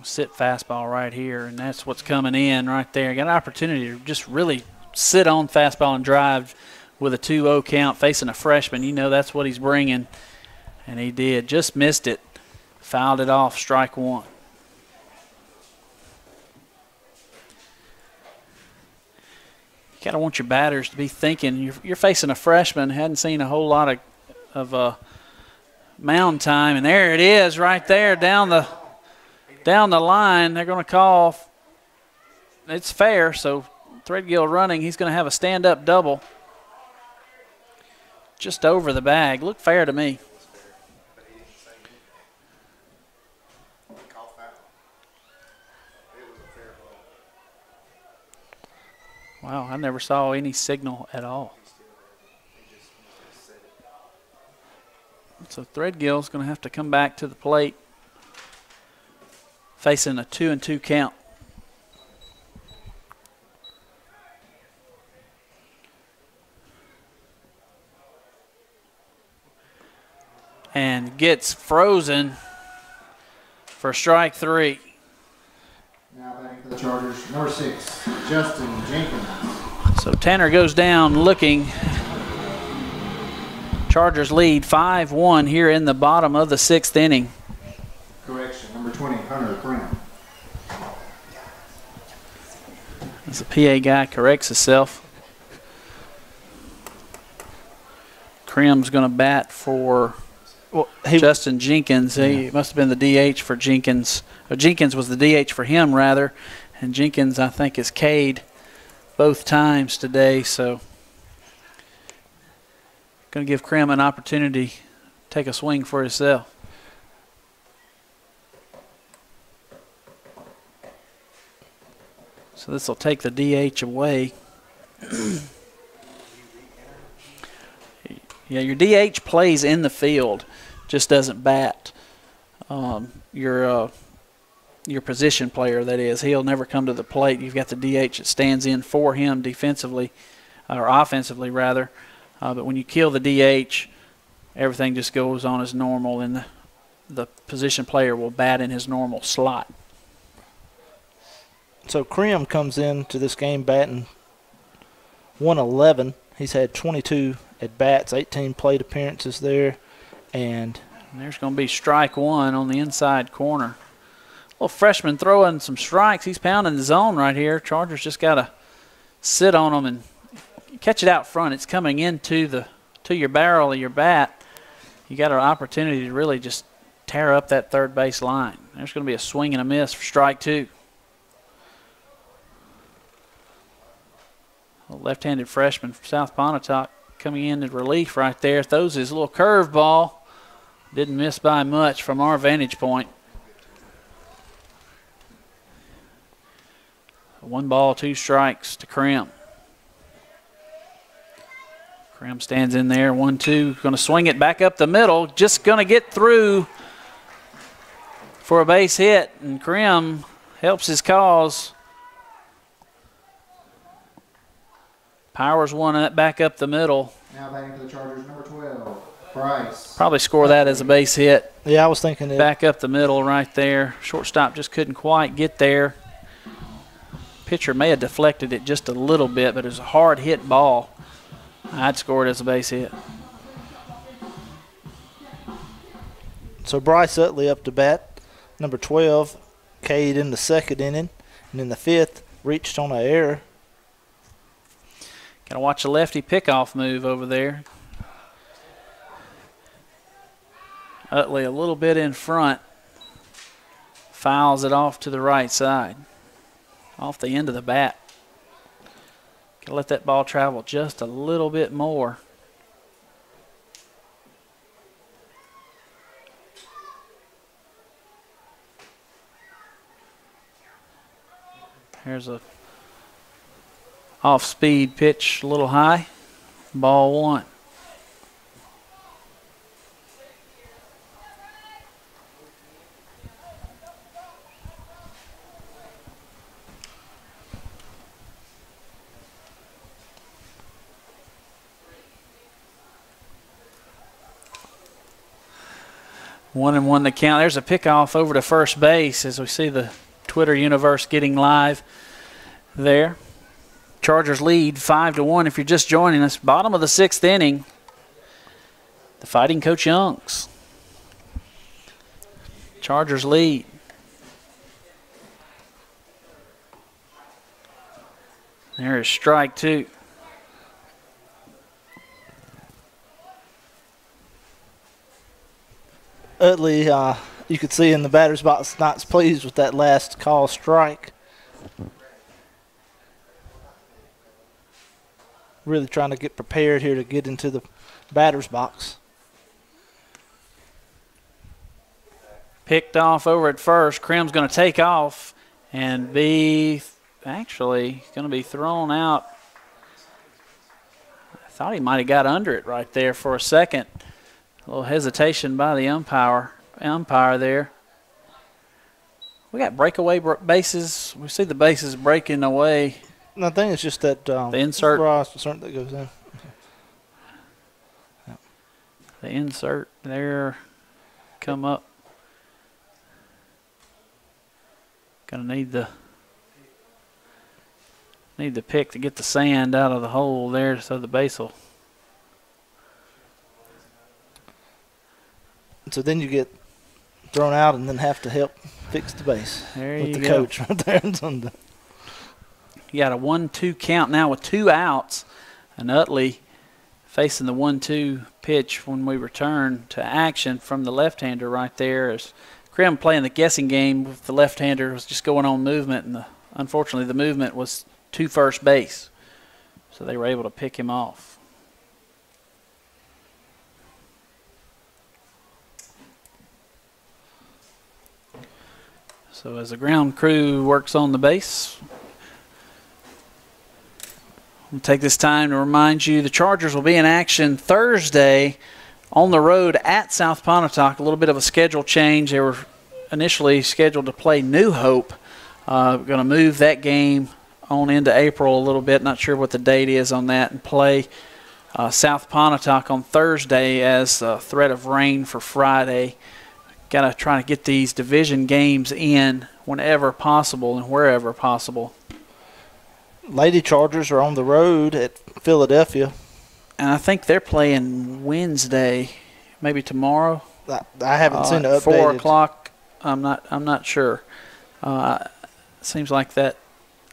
Sit fastball right here, and that's what's coming in right there. Got an opportunity to just really sit on fastball and drive with a 2-0 count facing a freshman. You know that's what he's bringing, and he did. Just missed it. Fouled it off, strike 1. You got to want your batters to be thinking. You're facing a freshman, hadn't seen a whole lot of mound time, and there it is right there down the line. They're going to call. It's fair, so Threadgill running. He's going to have a stand-up double just over the bag. Looked fair to me. Wow, I never saw any signal at all. So Threadgill's going to have to come back to the plate facing a 2-2 count. And gets frozen for strike 3. Now batting for the Chargers, number 6, Justin Jenkins. So Tanner goes down looking. Chargers lead 5-1 here in the bottom of the 6th inning. Correction, number 20, Hunter Cram. As the PA guy corrects himself. Crim's going to bat for Justin Jenkins. He must have been the DH for Jenkins. Or Jenkins was the DH for him, rather. And Jenkins, I think, is K'd both times today. So going to give Crim an opportunity to take a swing for himself. So this will take the DH away. Yeah, your DH plays in the field, just doesn't bat. Your position player, that is, he'll never come to the plate. You've got the DH that stands in for him defensively, or offensively rather. But when you kill the DH, everything just goes on as normal, and the position player will bat in his normal slot. So Crim comes into this game batting 111. He's had 22 at-bats, 18 plate appearances there. And there's going to be strike 1 on the inside corner. Little freshman throwing some strikes. He's pounding the zone right here. Chargers just got to sit on him and catch it out front. It's coming into your barrel of your bat. You got an opportunity to really just tear up that third base line. There's going to be a swing and a miss for strike 2. A left-handed freshman from South Pontotoc coming in relief right there. Throws his little curve ball. Didn't miss by much from our vantage point. 1 ball, 2 strikes to Crim. Crim stands in there, 1-2. Going to swing it back up the middle. Just going to get through for a base hit. And Crim helps his cause. Powers one back up the middle. Now batting for the Chargers, number 12, Bryce. Probably score that as a base hit. Yeah, I was thinking it. Back up the middle right there. Shortstop just couldn't quite get there. Pitcher may have deflected it just a little bit, but it was a hard hit ball. I'd score it as a base hit. So Bryce Utley up to bat, number 12, K'd in the 2nd inning, and in the 5th reached on an error Got to watch a lefty pickoff move over there. Utley a little bit in front. Fouls it off to the right side. Off the end of the bat. Got to let that ball travel just a little bit more. Here's a off-speed pitch, a little high. Ball 1. One and one the count. There's a pickoff over to first base as we see the Twitter universe getting live there. Chargers lead 5-1. If you're just joining us, bottom of the 6th inning, the Fighting Coach Youngs. Chargers lead. There is strike 2. Utley, you could see in the batter's box, not pleased with that last call strike. Really trying to get prepared here to get into the batter's box. Picked off over at first. Krim's going to take off and be actually going to be thrown out. I thought he might have got under it right there for a second. A little hesitation by the umpire there. We got breakaway bases. We see the bases breaking away. No, I think it's just that the insert that goes in. The insert there come up. Gonna need the pick to get the sand out of the hole there so the base will. So then you get thrown out and then have to help fix the base. There with you the go. coach right there. You got a 1-2 count now with 2 outs. And Utley facing the 1-2 pitch when we return to action from the left-hander right there. As Krim playing the guessing game with the left-hander was just going on movement, and unfortunately the movement was to first base. So they were able to pick him off. So as the ground crew works on the base, we'll take this time to remind you the Chargers will be in action Thursday on the road at South Pontotoc. A little bit of a schedule change. They were initially scheduled to play New Hope. Going to move that game on into April a little bit. Not sure what the date is on that. And play South Pontotoc on Thursday as a threat of rain for Friday. Got to try to get these division games in whenever possible and wherever possible. Lady Chargers are on the road at Philadelphia. And I think they're playing Wednesday, maybe tomorrow. I haven't seen it updated. 4 o'clock. I'm not sure. Seems like that.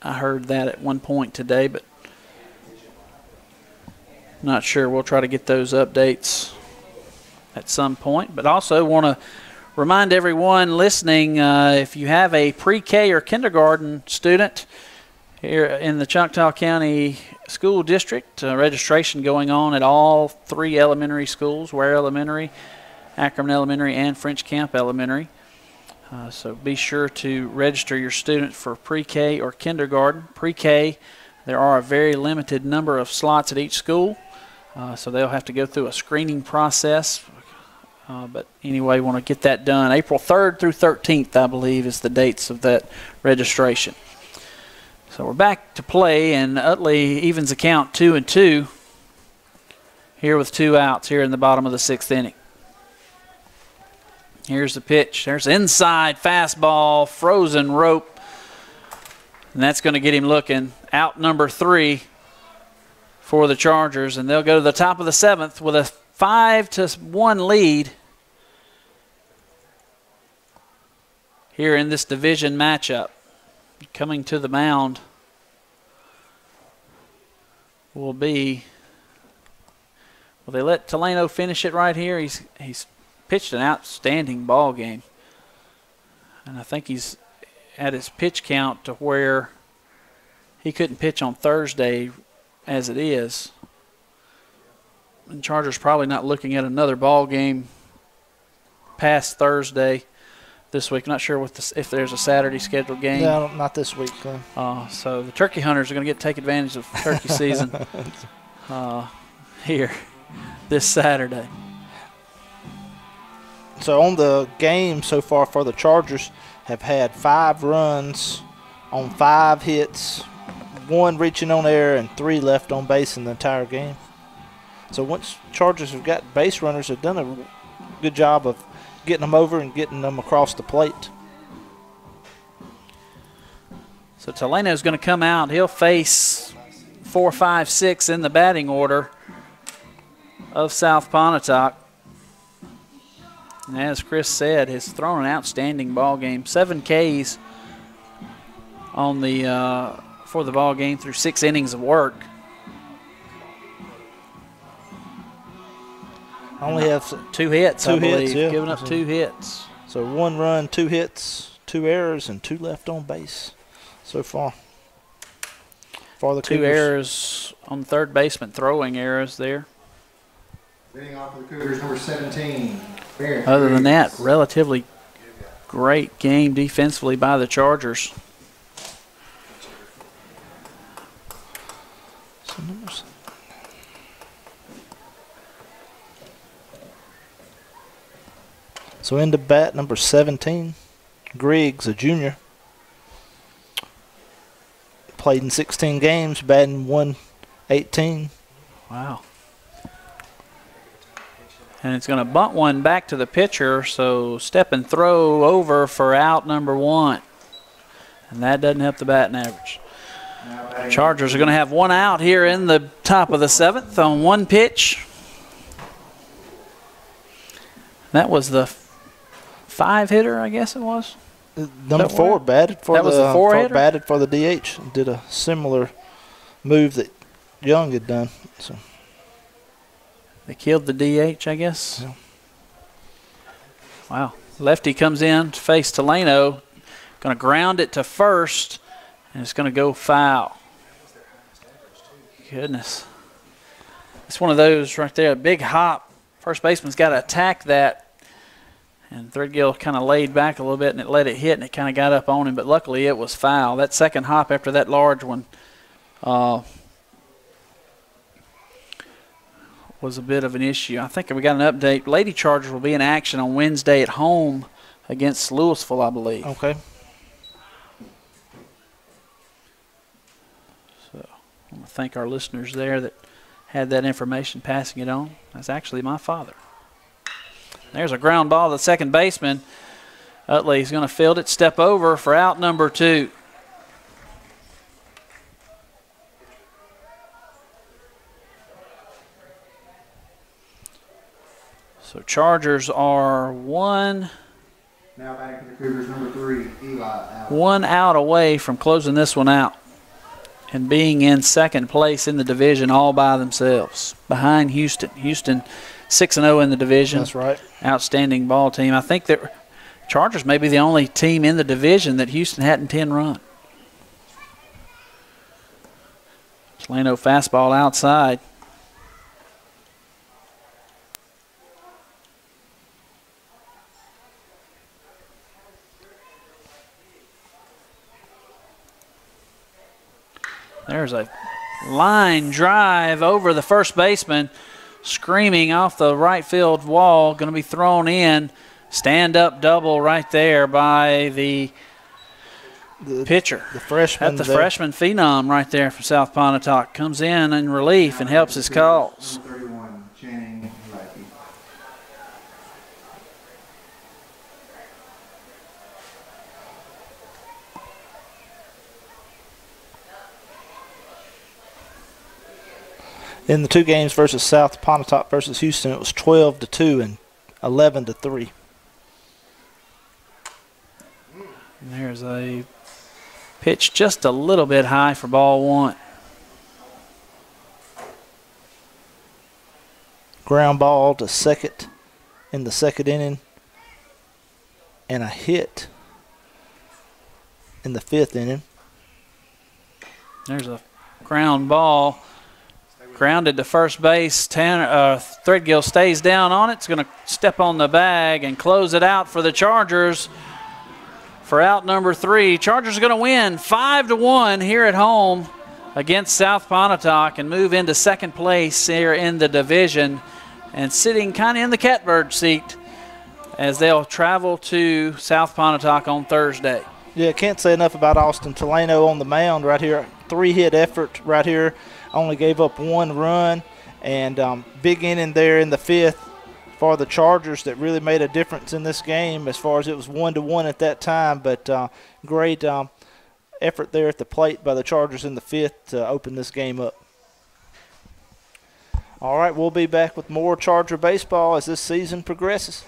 I heard that at one point today, but not sure. We'll try to get those updates at some point. But also want to remind everyone listening, if you have a pre-K or kindergarten student here in the Choctaw County School District, registration going on at all 3 elementary schools, Ware Elementary, Ackerman Elementary, and French Camp Elementary. So be sure to register your student for pre-K or kindergarten. Pre-K, there are a very limited number of slots at each school, so they'll have to go through a screening process. But anyway, want to get that done. April 3rd through 13th, I believe, is the dates of that registration. So we're back to play, and Utley evens the count 2-2 here with 2 outs here in the bottom of the 6th inning. Here's the pitch. There's inside fastball, frozen rope, and that's going to get him looking. Out number 3 for the Chargers, and they'll go to the top of the 7th with a 5-1 lead here in this division matchup. Coming to the mound will be, well, they let Taleno finish it right here. He's pitched an outstanding ball game. And I think he's at his pitch count to where he couldn't pitch on Thursday as it is. And Chargers probably not looking at another ball game past Thursday this week. Not sure if there's a Saturday scheduled game. No, not this week. So the turkey hunters are going to take advantage of turkey season here this Saturday. So on the game so far for the Chargers, have had 5 runs on 5 hits, 1 reaching on air, and 3 left on base in the entire game. So once Chargers have got base runners, have done a good job of getting them over and getting them across the plate. So Taleno's going to come out. He'll face 4, 5, 6 in the batting order of South Pontotoc. And as Chris said, has thrown an outstanding ball game. 7 Ks on the for the ball game through 6 innings of work. Only have 2 hits, I believe. yeah. Giving up 2 hits. So 1 run, 2 hits, 2 errors, and 2 left on base so far. For the 2 Cougars. errors on the third baseman, throwing errors there. Leading off for the Cougars, number 17. Barrett. Other than that, relatively great game defensively by the Chargers. So into bat, number 17, Griggs, a junior. Played in 16 games, batting .118. Wow. And it's going to bunt one back to the pitcher, so step and throw over for out number 1. And that doesn't help the batting average. Chargers are going to have 1 out here in the top of the 7th on 1 pitch. That was the 5-hitter, I guess it was. Number 4 batted for that was the 4-hitter? Batted for the DH. Did a similar move that Young had done. So they killed the DH, I guess. Yeah. Wow. Lefty comes in to face Taleno. Going to ground it to first, and it's going to go foul. Goodness. It's one of those right there, a big hop. First baseman's got to attack that. And Threadgill kind of laid back a little bit, and it let it hit, and it kind of got up on him. But luckily it was foul. That second hop after that large one was a bit of an issue. I think we got an update. Lady Chargers will be in action on Wednesday at home against Louisville, I believe. Okay. So I want to thank our listeners there that had that information, passing it on. That's actually my father. There's a ground ball to the second baseman. Utley's going to field it, step over for out number 2. So Chargers are 1 Now back to the Cougars, number 3, Eli out. 1 out away from closing this one out and being in second place in the division all by themselves, behind Houston. Houston 6-0 in the division. That's right. Outstanding ball team. I think that Chargers may be the only team in the division that Houston hadn't 10 run. Taleno fastball outside. There's a line drive over the first baseman, screaming off the right field wall, going to be thrown in. Stand-up double right there by the pitcher. The freshman. That's the freshman phenom right there from South Pontotoc. Comes in relief and helps his cause. Number 31, Channing Lackey. In the 2 games versus South Pontotoc versus Houston, it was 12-2 and 11-3. And there's a pitch just a little bit high for ball 1. ground ball to second in the second inning, and a hit in the fifth inning. There's a ground ball. Grounded to first base. Threadgill stays down on it. It's going to step on the bag and close it out for the Chargers for out number 3. Chargers are going to win 5-1 here at home against South Pontotoc and move into second place here in the division and sitting kind of in the catbird seat as they'll travel to South Pontotoc on Thursday. Yeah, can't say enough about Austin Teleno on the mound right here. 3-hit effort right here. Only gave up 1 run, and big inning there in the 5th for the Chargers that really made a difference in this game as far as it was 1-1 at that time. But great effort there at the plate by the Chargers in the 5th to open this game up. All right, we'll be back with more Charger baseball as this season progresses.